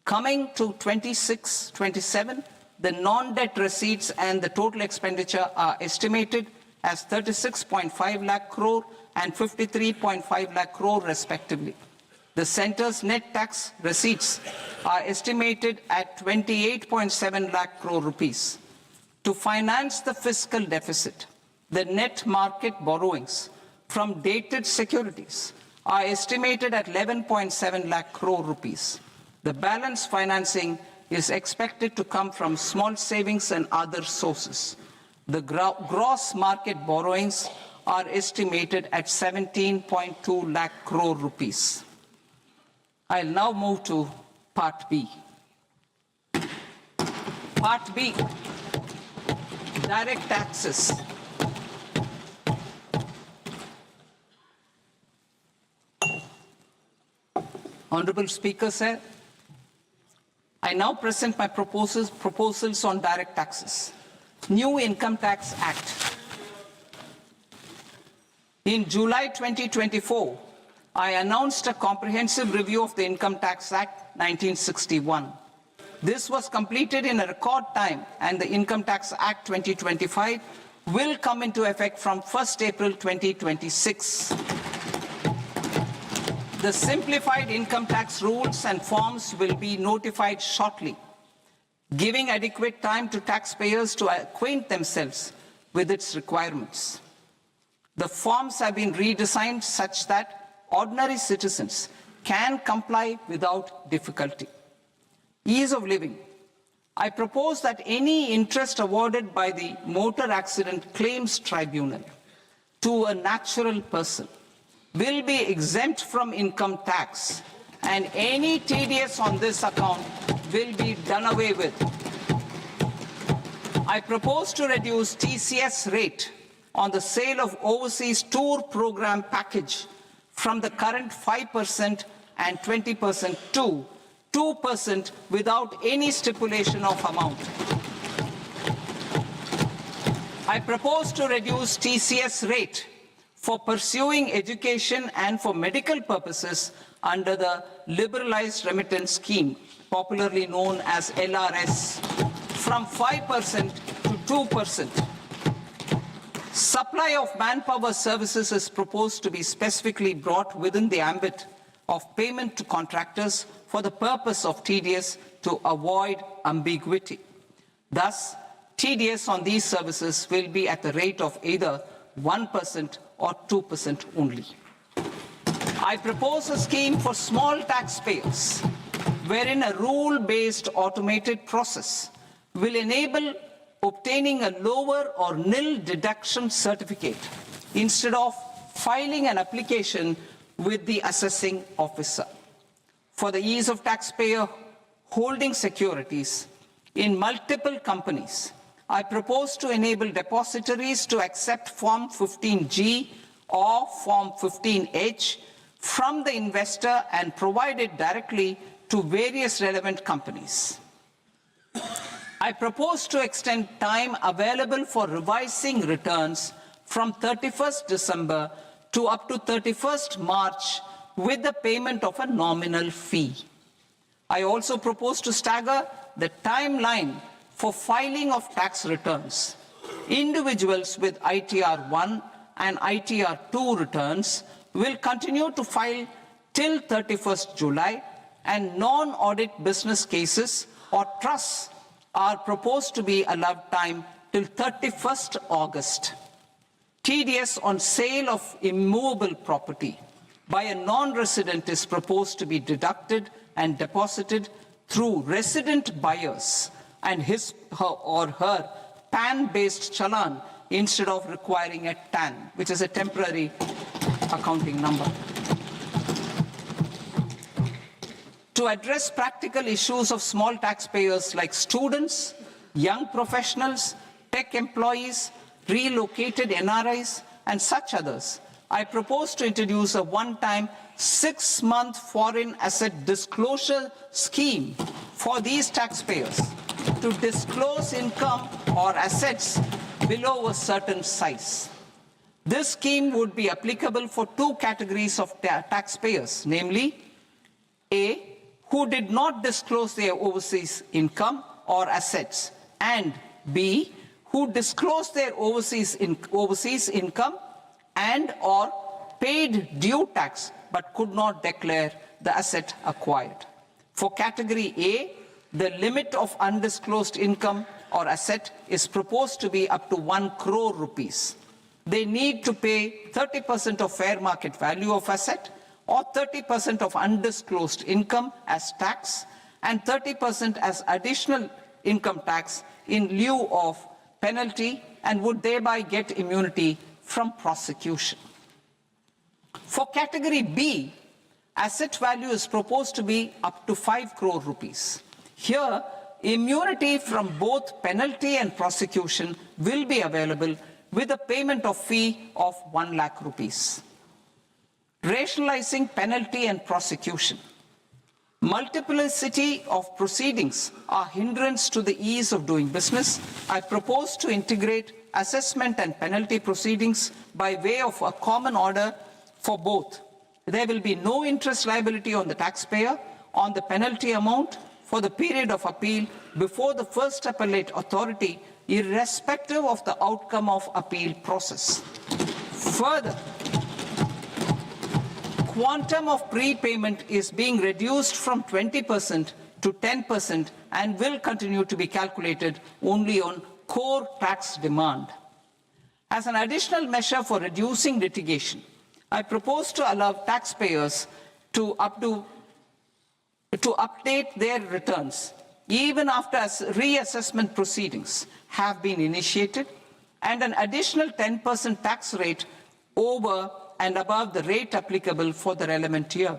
Coming to 26-27, the non-debt receipts and the total expenditure are estimated as 36.5 lakh crore and 53.5 lakh crore respectively. The centre's net tax receipts are estimated at 28.7 lakh crore rupees. To finance the fiscal deficit, the net market borrowings from dated securities are estimated at 11.7 lakh crore rupees. The balance financing is expected to come from small savings and other sources. The gross market borrowings are estimated at 17.2 lakh crore rupees. I'll now move to Part B. Part B, direct taxes. Honorable Speaker, sir, I now present my proposals on direct taxes. New Income Tax Act. In July 2024, I announced a comprehensive review of the Income Tax Act 1961. This was completed in a record time, and the Income Tax Act 2025 will come into effect from 1st April 2026. The simplified income tax rules and forms will be notified shortly, giving adequate time to taxpayers to acquaint themselves with its requirements. The forms have been redesigned such that ordinary citizens can comply without difficulty. Ease of living. I propose that any interest awarded by the Motor Accident Claims Tribunal to a natural person will be exempt from income tax, and any TDS on this account will be done away with. I propose to reduce TCS rate on the sale of overseas tour program package from the current 5% and 20% to 2% without any stipulation of amount. I propose to reduce TCS rate for pursuing education and for medical purposes under the Liberalized Remittance Scheme, popularly known as LRS, from 5% to 2%. Supply of manpower services is proposed to be specifically brought within the ambit of payment to contractors for the purpose of TDS to avoid ambiguity. Thus, TDS on these services will be at the rate of either 1% or 2% only. I propose a scheme for small taxpayers, wherein a rule-based automated process will enable obtaining a lower or nil deduction certificate instead of filing an application with the assessing officer. For the ease of taxpayer holding securities in multiple companies, I propose to enable depositories to accept Form 15G or Form 15H from the investor and provide it directly to various relevant companies. I propose to extend time available for revising returns from 31st December to up to 31st March with the payment of a nominal fee. I also propose to stagger the timeline for filing of tax returns. Individuals with ITR 1 and ITR 2 returns will continue to file till 31st July, and non-audit business cases or trusts are proposed to be allowed time till 31st August. TDS on sale of immovable property by a non-resident is proposed to be deducted and deposited through resident buyers and his or her PAN-based challan instead of requiring a TAN, which is a temporary accounting number. To address practical issues of small taxpayers like students, young professionals, tech employees, relocated NRIs, and such others, I propose to introduce a one-time 6-month foreign asset disclosure scheme for these taxpayers to disclose income or assets below a certain size. This scheme would be applicable for two categories of taxpayers, namely, A, who did not disclose their overseas income or assets, and B, who disclosed their overseas income and or paid due tax but could not declare the asset acquired. For category A, the limit of undisclosed income or asset is proposed to be up to 1 crore rupees. They need to pay 30% of fair market value of asset or 30% of undisclosed income as tax and 30% as additional income tax in lieu of penalty, and would thereby get immunity from prosecution. For category B, asset value is proposed to be up to 5 crore rupees. Here, immunity from both penalty and prosecution will be available with a payment of fee of 1 lakh rupees. Rationalizing penalty and prosecution. Multiplicity of proceedings are hindrance to the ease of doing business. I propose to integrate assessment and penalty proceedings by way of a common order for both. There will be no interest liability on the taxpayer on the penalty amount for the period of appeal before the first appellate authority, irrespective of the outcome of appeal process. Further, quantum of prepayment is being reduced from 20% to 10% and will continue to be calculated only on core tax demand. As an additional measure for reducing litigation, I propose to allow taxpayers to update their returns even after reassessment proceedings have been initiated, and an additional 10% tax rate over and above the rate applicable for the relevant year.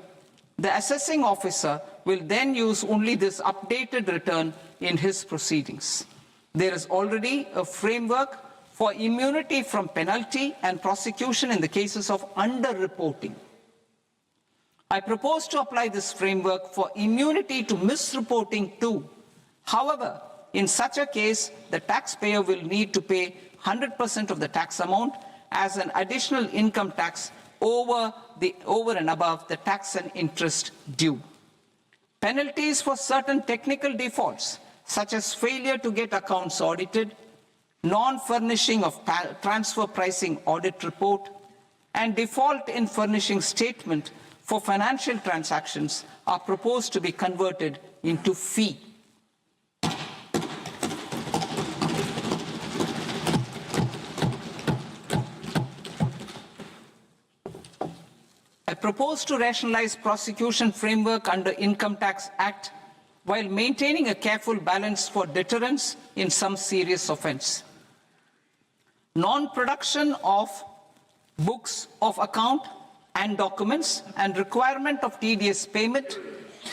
The assessing officer will then use only this updated return in his proceedings. There is already a framework for immunity from penalty and prosecution in the cases of underreporting. I propose to apply this framework for immunity to misreporting too. However, in such a case, the taxpayer will need to pay 100% of the tax amount as an additional income tax over and above the tax and interest due. Penalties for certain technical defaults, such as failure to get accounts audited, non-furnishing of transfer pricing audit report, and default in furnishing statement for financial transactions are proposed to be converted into fee. I propose to rationalize prosecution framework under Income Tax Act while maintaining a careful balance for deterrence in some serious offense. Non-production of books of account and documents and requirement of TDS payment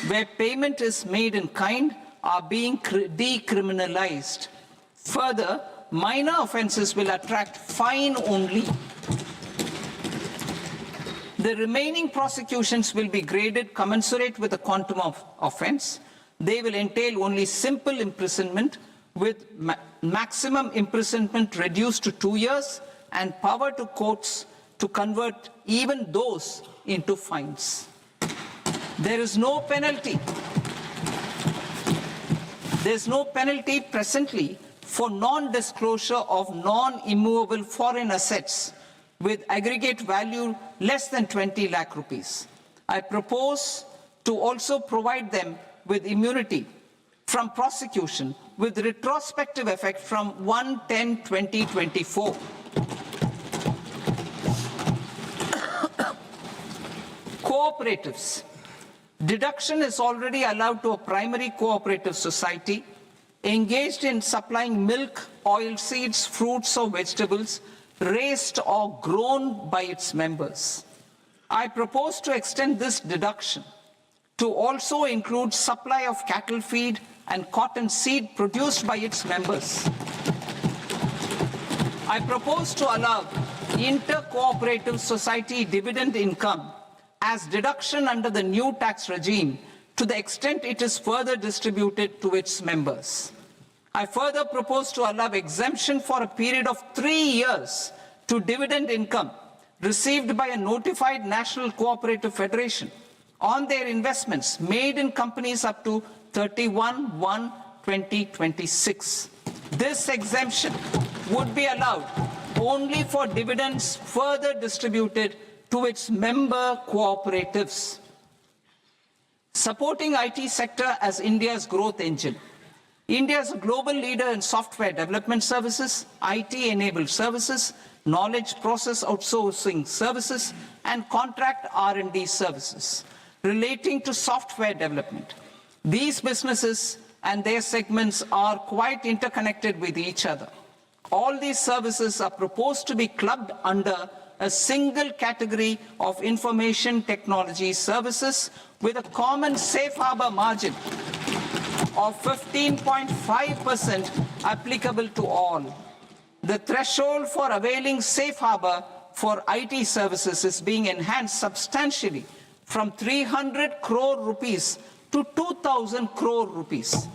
where payment is made in kind are being decriminalized. Further, minor offenses will attract fine only. The remaining prosecutions will be graded commensurate with the quantum of offense. They will entail only simple imprisonment with maximum imprisonment reduced to 2 years and power to courts to convert even those into fines. There is no penalty. There is no penalty presently for non-disclosure of non-immovable foreign assets with aggregate value less than 20 lakh rupees. I propose to also provide them with immunity from prosecution with retrospective effect from 1/10/2024. Cooperatives. Deduction is already allowed to a primary cooperative society engaged in supplying milk, oilseeds, fruits or vegetables raised or grown by its members. I propose to extend this deduction to also include supply of cattle feed and cotton seed produced by its members. I propose to allow inter-cooperative society dividend income as deduction under the new tax regime to the extent it is further distributed to its members. I further propose to allow exemption for a period of 3 years to dividend income received by a notified national cooperative federation on their investments made in companies up to 31/1/2026. This exemption would be allowed only for dividends further distributed to its member cooperatives. Supporting IT sector as India's growth engine. India is a global leader in software development services, IT-enabled services, knowledge process outsourcing services, and contract R&D services relating to software development. These businesses and their segments are quite interconnected with each other. All these services are proposed to be clubbed under a single category of information technology services with a common safe harbor margin of 15.5% applicable to all. The threshold for availing safe harbor for IT services is being enhanced substantially from 300 crore rupees to 2,000 crore rupees.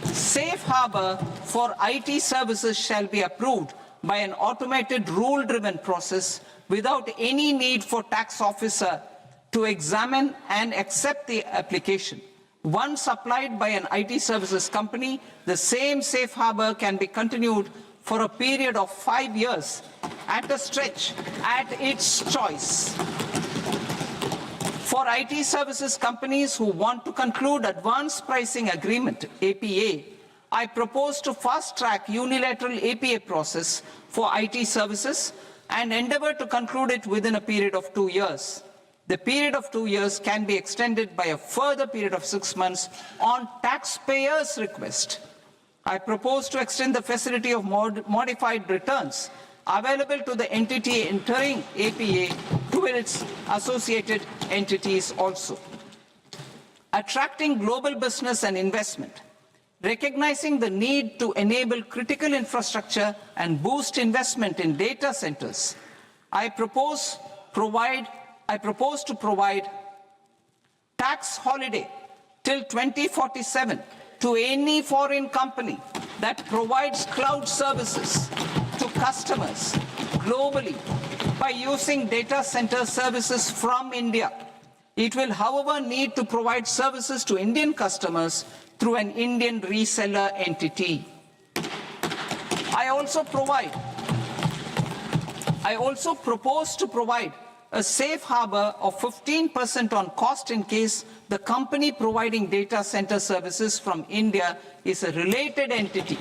Safe harbor for IT services shall be approved by an automated rule-driven process without any need for tax officer to examine and accept the application. Once applied by an IT services company, the same safe harbor can be continued for a period of 5 years at a stretch at its choice. For IT services companies who want to conclude advanced pricing agreement, APA, I propose to fast-track unilateral APA process for IT services and endeavor to conclude it within a period of 2 years. The period of 2 years can be extended by a further period of 6 months on taxpayers' request. I propose to extend the facility of modified returns available to the entity entering APA to its associated entities also. Attracting global business and investment. Recognizing the need to enable critical infrastructure and boost investment in data centers, I propose to provide tax holiday till 2047 to any foreign company that provides cloud services to customers globally by using data center services from India. It will, however, need to provide services to Indian customers through an Indian reseller entity. I also propose to provide a safe harbor of 15% on cost in case the company providing data center services from India is a related entity.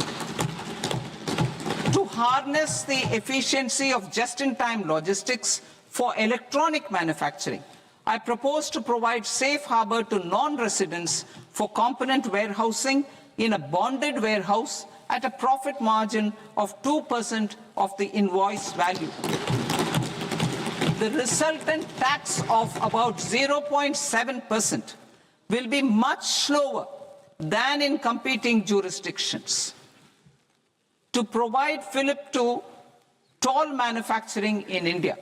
To harness the efficiency of just-in-time logistics for electronic manufacturing, I propose to provide safe harbor to non-residents for component warehousing in a bonded warehouse at a profit margin of 2% of the invoice value. The resultant tax of about 0.7% will be much lower than in competing jurisdictions. To provide fillip to toll manufacturing in India,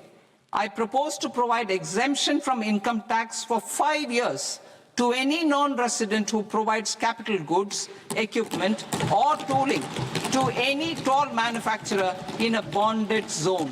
I propose to provide exemption from income tax for 5 years to any non-resident who provides capital goods, equipment, or tooling to any toll manufacturer in a bonded zone.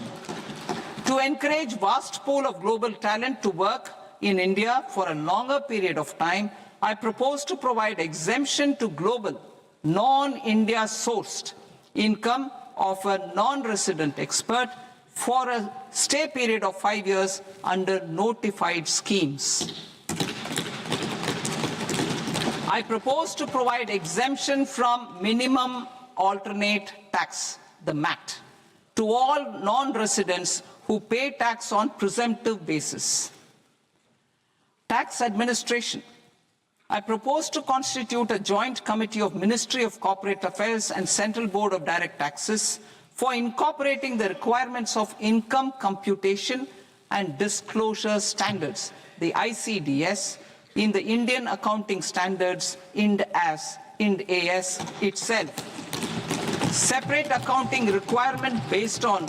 To encourage vast pool of global talent to work in India for a longer period of time, I propose to provide exemption to global, non-India sourced income of a non-resident expert for a stay period of 5 years under notified schemes. I propose to provide exemption from minimum alternate tax, the MAT, to all non-residents who pay tax on presumptive basis. Tax administration. I propose to constitute a joint committee of Ministry of Corporate Affairs and Central Board of Direct Taxes for incorporating the requirements of income computation and disclosure standards, the ICDS, in the Indian Accounting Standards, IND AS itself. Separate accounting requirement based on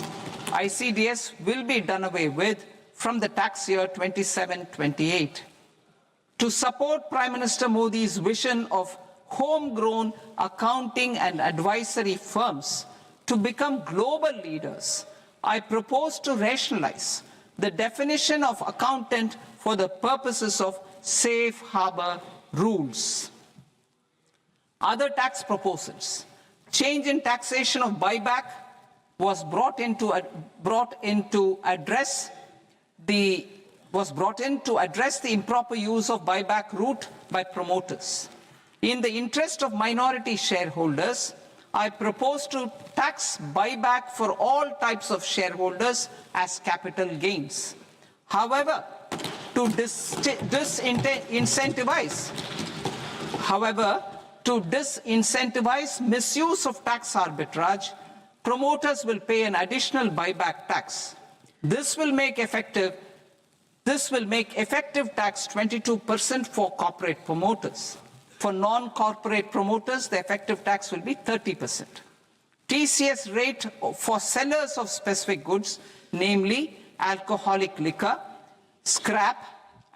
ICDS will be done away with from the tax year 27-28. To support Prime Minister Modi's vision of homegrown accounting and advisory firms to become global leaders, I propose to rationalize the definition of accountant for the purposes of safe harbor rules. Other tax proposals. Change in taxation of buyback was brought in to address the improper use of buyback route by promoters. In the interest of minority shareholders, I propose to tax buyback for all types of shareholders as capital gains. However, to disincentivize misuse of tax arbitrage, promoters will pay an additional buyback tax. This will make effective tax 22% for corporate promoters. For non-corporate promoters, the effective tax will be 30%. TCS rate for sellers of specific goods, namely alcoholic liquor, scrap,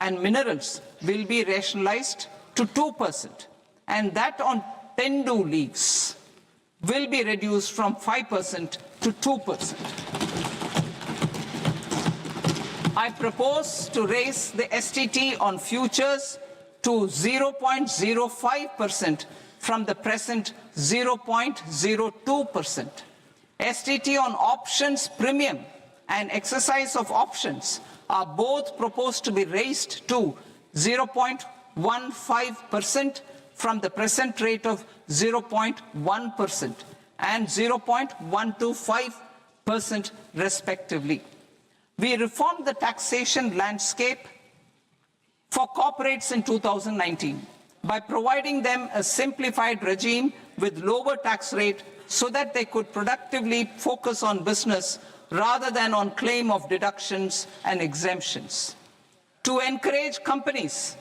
and minerals, will be rationalized to 2%, and that on tendu leaves will be reduced from 5% to 2%. I propose to raise the STT on futures to 0.05% from the present 0.02%. STT on options premium and exercise of options are both proposed to be raised to 0.15% from the present rate of 0.1% and 0.125% respectively. We reformed the taxation landscape for corporates in 2019 by providing them a simplified regime with lower tax rate so that they could productively focus on business rather than on claim of deductions and exemptions. To encourage companies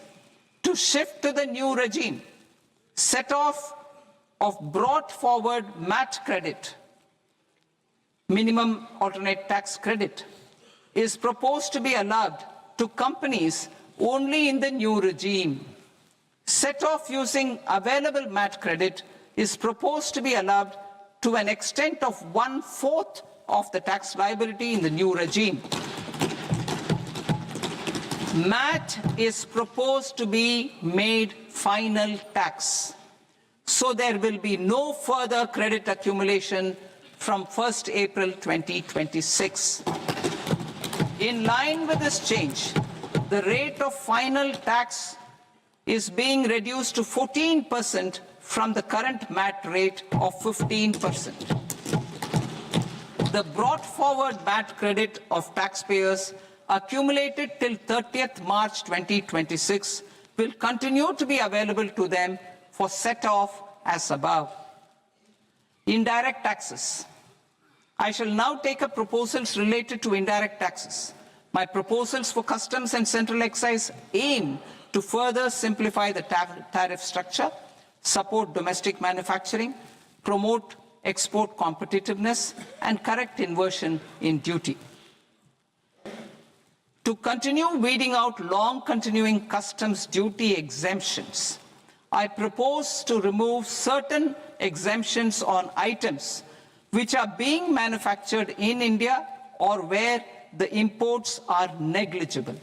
to shift to the new regime, set-off of brought forward MAT credit, minimum alternate tax credit, is proposed to be allowed to companies only in the new regime. Set-off using available MAT credit is proposed to be allowed to an extent of 1/4 of the tax liability in the new regime. MAT is proposed to be made final tax, so there will be no further credit accumulation from 1st April 2026. In line with this change, the rate of final tax is being reduced to 14% from the current MAT rate of 15%. The brought forward MAT credit of taxpayers accumulated till 30th March 2026 will continue to be available to them for set-off as above. Indirect taxes. I shall now take up proposals related to indirect taxes. My proposals for customs and central excise aim to further simplify the tariff structure, support domestic manufacturing, promote export competitiveness, and correct inversion in duty. To continue weeding out long-continuing customs duty exemptions, I propose to remove certain exemptions on items which are being manufactured in India or where the imports are negligible.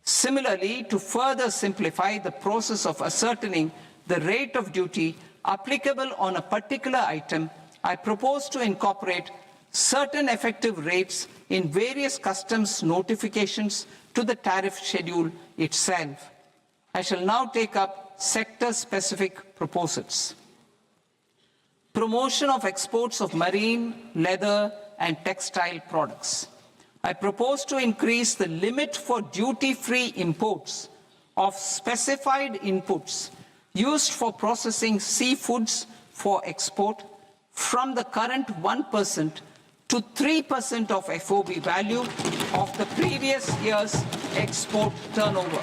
Similarly, to further simplify the process of ascertaining the rate of duty applicable on a particular item, I propose to incorporate certain effective rates in various customs notifications to the tariff schedule itself. I shall now take up sector-specific proposals. Promotion of exports of marine, leather, and textile products. I propose to increase the limit for duty-free imports of specified inputs used for processing seafoods for export from the current 1% to 3% of FOB value of the previous year's export turnover.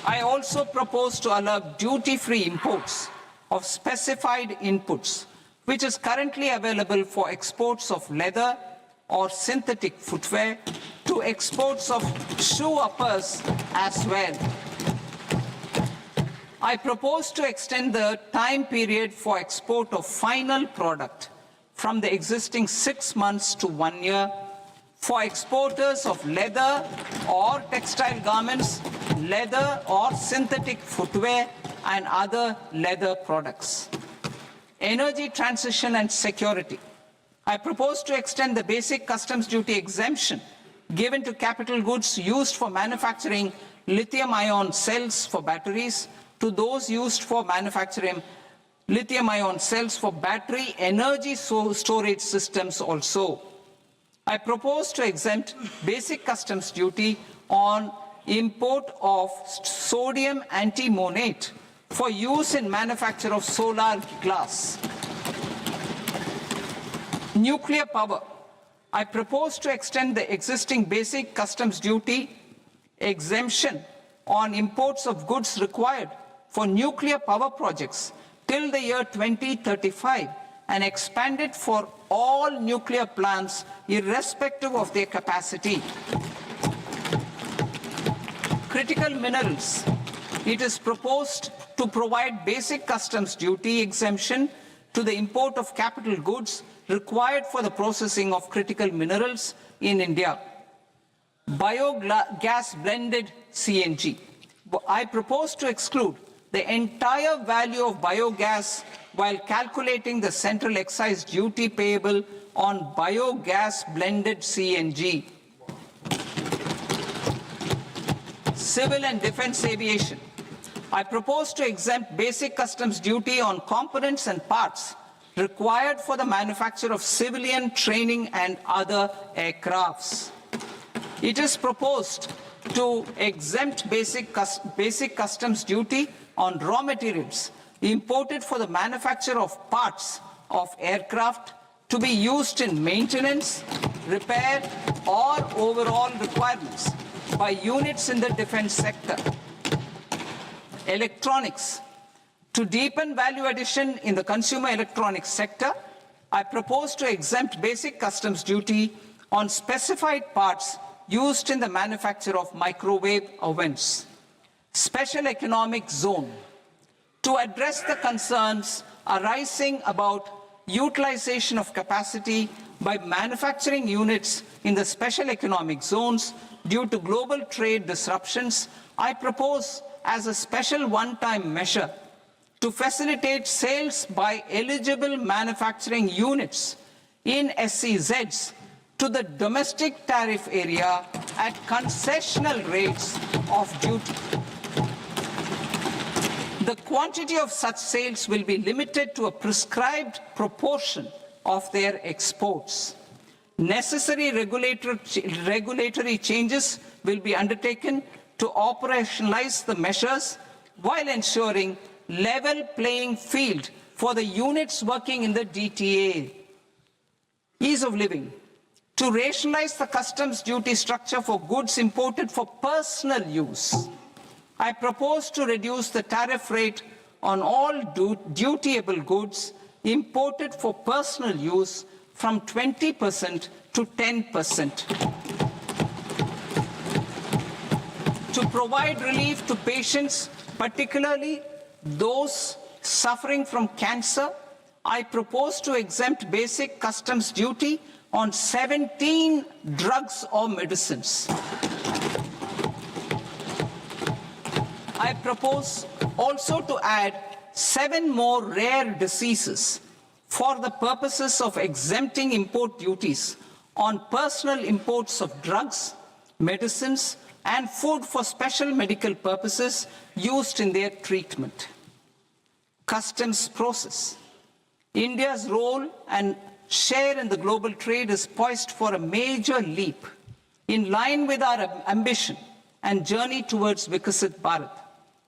I also propose to allow duty-free imports of specified inputs, which is currently available for exports of leather or synthetic footwear, to exports of shoe uppers as well. I propose to extend the time period for export of final product from the existing 6 months to 1 year for exporters of leather or textile garments, leather or synthetic footwear, and other leather products. Energy transition and security. I propose to extend the basic customs duty exemption given to capital goods used for manufacturing lithium-ion cells for batteries to those used for manufacturing lithium-ion cells for battery energy storage systems also. I propose to exempt basic customs duty on import of sodium antimonate for use in manufacture of solar glass. Nuclear power. I propose to extend the existing basic customs duty exemption on imports of goods required for nuclear power projects till the year 2035 and expand it for all nuclear plants irrespective of their capacity. Critical minerals. It is proposed to provide basic customs duty exemption to the import of capital goods required for the processing of critical minerals in India. Biogas blended CNG. I propose to exclude the entire value of biogas while calculating the central excise duty payable on biogas blended CNG. Civil and defense aviation. I propose to exempt basic customs duty on components and parts required for the manufacture of civilian training and other aircrafts. It is proposed to exempt basic customs duty on raw materials imported for the manufacture of parts of aircraft to be used in maintenance, repair, or overall requirements by units in the defense sector. Electronics. To deepen value addition in the consumer electronics sector, I propose to exempt basic customs duty on specified parts used in the manufacture of microwave ovens. Special economic zone. To address the concerns arising about utilization of capacity by manufacturing units in the special economic zones due to global trade disruptions, I propose as a special one-time measure to facilitate sales by eligible manufacturing units in SEZs to the domestic tariff area at concessional rates of duty. The quantity of such sales will be limited to a prescribed proportion of their exports. Necessary regulatory changes will be undertaken to operationalize the measures while ensuring level playing field for the units working in the DTA. Ease of living. To rationalize the customs duty structure for goods imported for personal use, I propose to reduce the tariff rate on all dutiable goods imported for personal use from 20% to 10%. To provide relief to patients, particularly those suffering from cancer, I propose to exempt basic customs duty on 17 drugs or medicines. I propose also to add 7 more rare diseases for the purposes of exempting import duties on personal imports of drugs, medicines, and food for special medical purposes used in their treatment. Customs process. India's role and share in the global trade is poised for a major leap in line with our ambition and journey towards Viksit Bharat.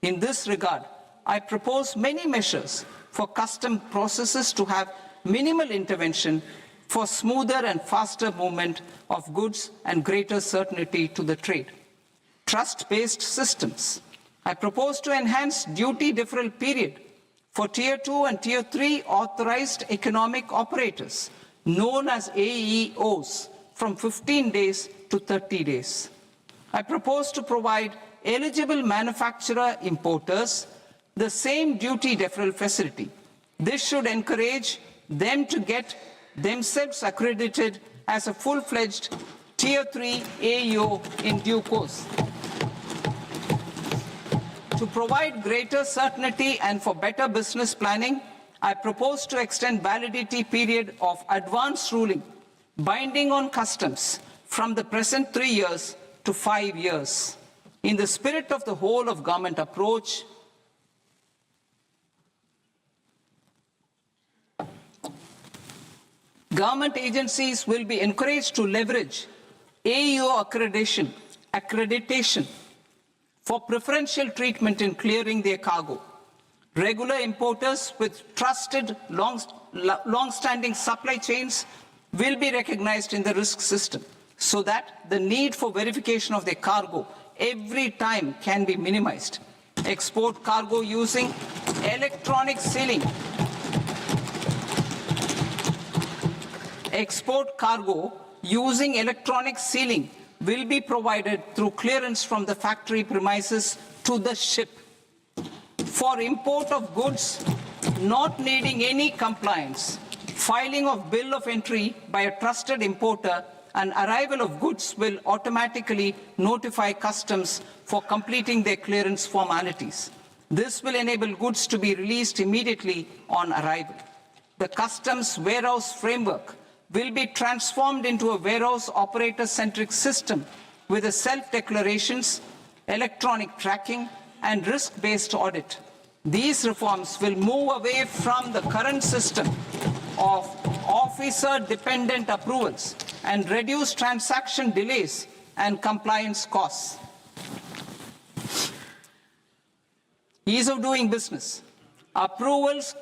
In this regard, I propose many measures for custom processes to have minimal intervention for smoother and faster movement of goods and greater certainty to the trade. Trust-based systems. I propose to enhance duty deferral period for Tier 2 and Tier 3 authorized economic operators, known as AEOs, from 15 days to 30 days. I propose to provide eligible manufacturer importers the same duty deferral facility. This should encourage them to get themselves accredited as a full-fledged Tier 3 AEO in due course. To provide greater certainty and for better business planning, I propose to extend validity period of advance ruling binding on customs from the present 3 years to 5 years. In the spirit of the whole of government approach, government agencies will be encouraged to leverage AEO accreditation for preferential treatment in clearing their cargo. Regular importers with trusted, long-standing supply chains will be recognized in the risk system so that the need for verification of their cargo every time can be minimized. Export cargo using electronic sealing. Export cargo using electronic sealing will be provided through clearance from the factory premises to the ship. For import of goods not needing any compliance, filing of bill of entry by a trusted importer and arrival of goods will automatically notify customs for completing their clearance formalities. This will enable goods to be released immediately on arrival. The customs warehouse framework will be transformed into a warehouse operator-centric system with a self-declarations, electronic tracking, and risk-based audit. These reforms will move away from the current system of officer-dependent approvals and reduce transaction delays and compliance costs. Ease of doing business. Approvals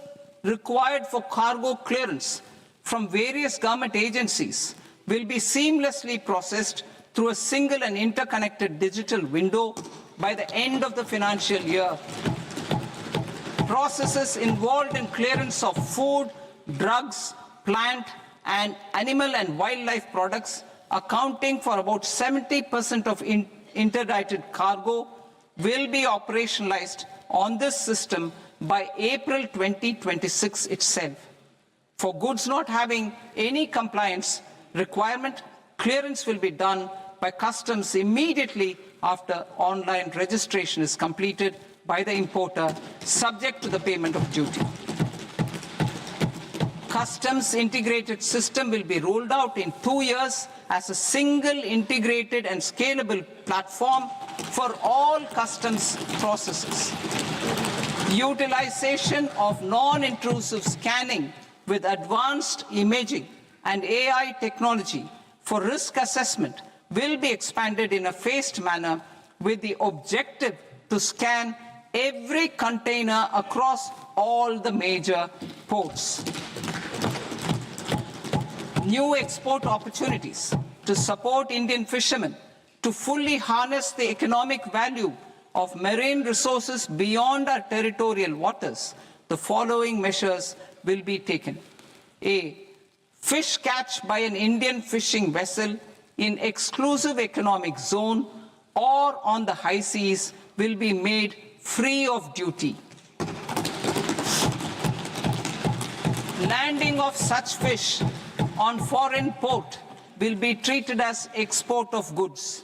required for cargo clearance from various government agencies will be seamlessly processed through a single and interconnected digital window by the end of the financial year. Processes involved in clearance of food, drugs, plant, and animal and wildlife products, accounting for about 70% of interdicted cargo, will be operationalized on this system by April 2026 itself. For goods not having any compliance requirement, clearance will be done by customs immediately after online registration is completed by the importer, subject to the payment of duty. Customs integrated system will be rolled out in 2 years as a single integrated and scalable platform for all customs processes. Utilization of non-intrusive scanning with advanced imaging and AI technology for risk assessment will be expanded in a phased manner with the objective to scan every container across all the major ports. New export opportunities to support Indian fishermen to fully harness the economic value of marine resources beyond our territorial waters. The following measures will be taken. A. Fish catch by an Indian fishing vessel in exclusive economic zone or on the high seas will be made free of duty. Landing of such fish on foreign port will be treated as export of goods.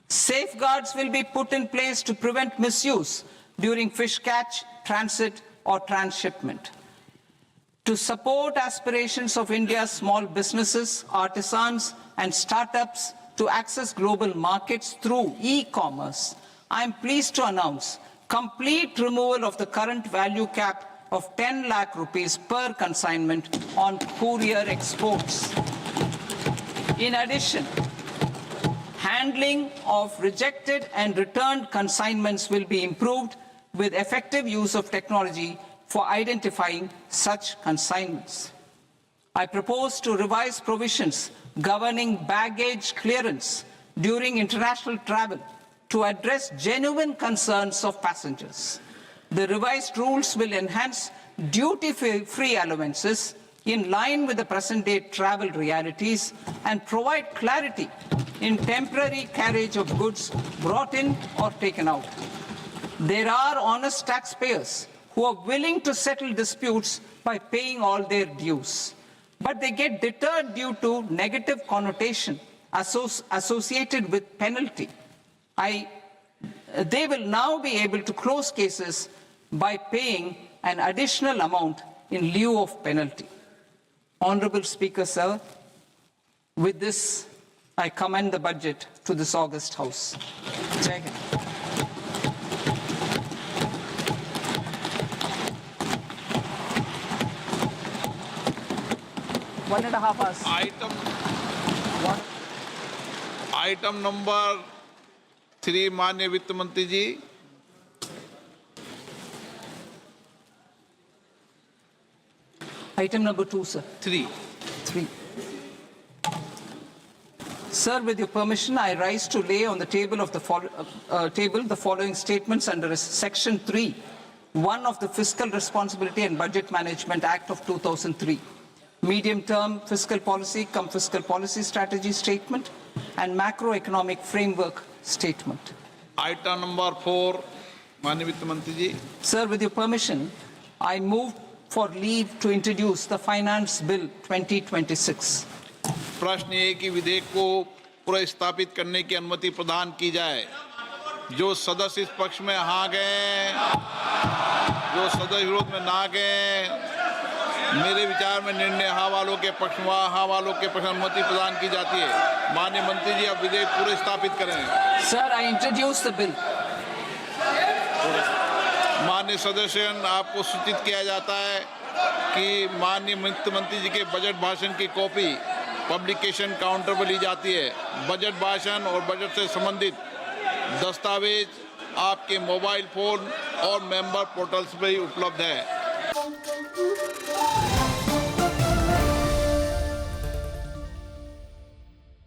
Safeguards will be put in place to prevent misuse during fish catch, transit, or transshipment. To support aspirations of India's small businesses, artisans, and startups to access global markets through e-commerce, I am pleased to announce complete removal of the current value cap of 10 lakh rupees per consignment on courier exports. In addition, handling of rejected and returned consignments will be improved with effective use of technology for identifying such consignments. I propose to revise provisions governing baggage clearance during international travel to address genuine concerns of passengers. The revised rules will enhance duty-free allowances in line with the present-day travel realities and provide clarity in temporary carriage of goods brought in or taken out. There are honest taxpayers who are willing to settle disputes by paying all their dues, but they get deterred due to negative connotation associated with penalty. They will now be able to close cases by paying an additional amount in lieu of penalty. Honorable Speaker, sir, with this, I commend the budget to this august House. Jai Hind. One and a half hours. Item number 3, माननीय वित्त मंत्री जी. Item number 2, sir. 3. Sir, with your permission, I rise to lay on the table of the following statements under Section 3, 1 of the Fiscal Responsibility and Budget Management Act of 2003. Medium-term fiscal policy, fiscal policy strategy statement, and macroeconomic framework statement. Item number 4, माननीय वित्त मंत्री जी. Sir, with your permission, I move for leave to introduce the Finance Bill 2026. प्रश्न ये कि विधेयक को पुनर्स्थापित करने की अनुमति प्रदान की जाए. जो सदस्य इस पक्ष में हाँ गए, जो सदस्य विरोध में ना गए, मेरे विचार में निर्णय हाँ वालों के पक्ष में हाँ वालों के पक्ष में अनुमति प्रदान की जाती है। माननीय मंत्री जी, अब विधेयक पूरे स्थापित करें। Sir, I introduce the bill. माननीय सदस्यगण, आपको सूचित किया जाता है कि माननीय मुख्यमंत्री जी के बजट भाषण की कॉपी पब्लिकेशन काउंटर पर ली जाती है। बजट भाषण और बजट से संबंधित दस्तावेज आपके मोबाइल फोन और मेंबर पोर्टल्स पर ही उपलब्ध है।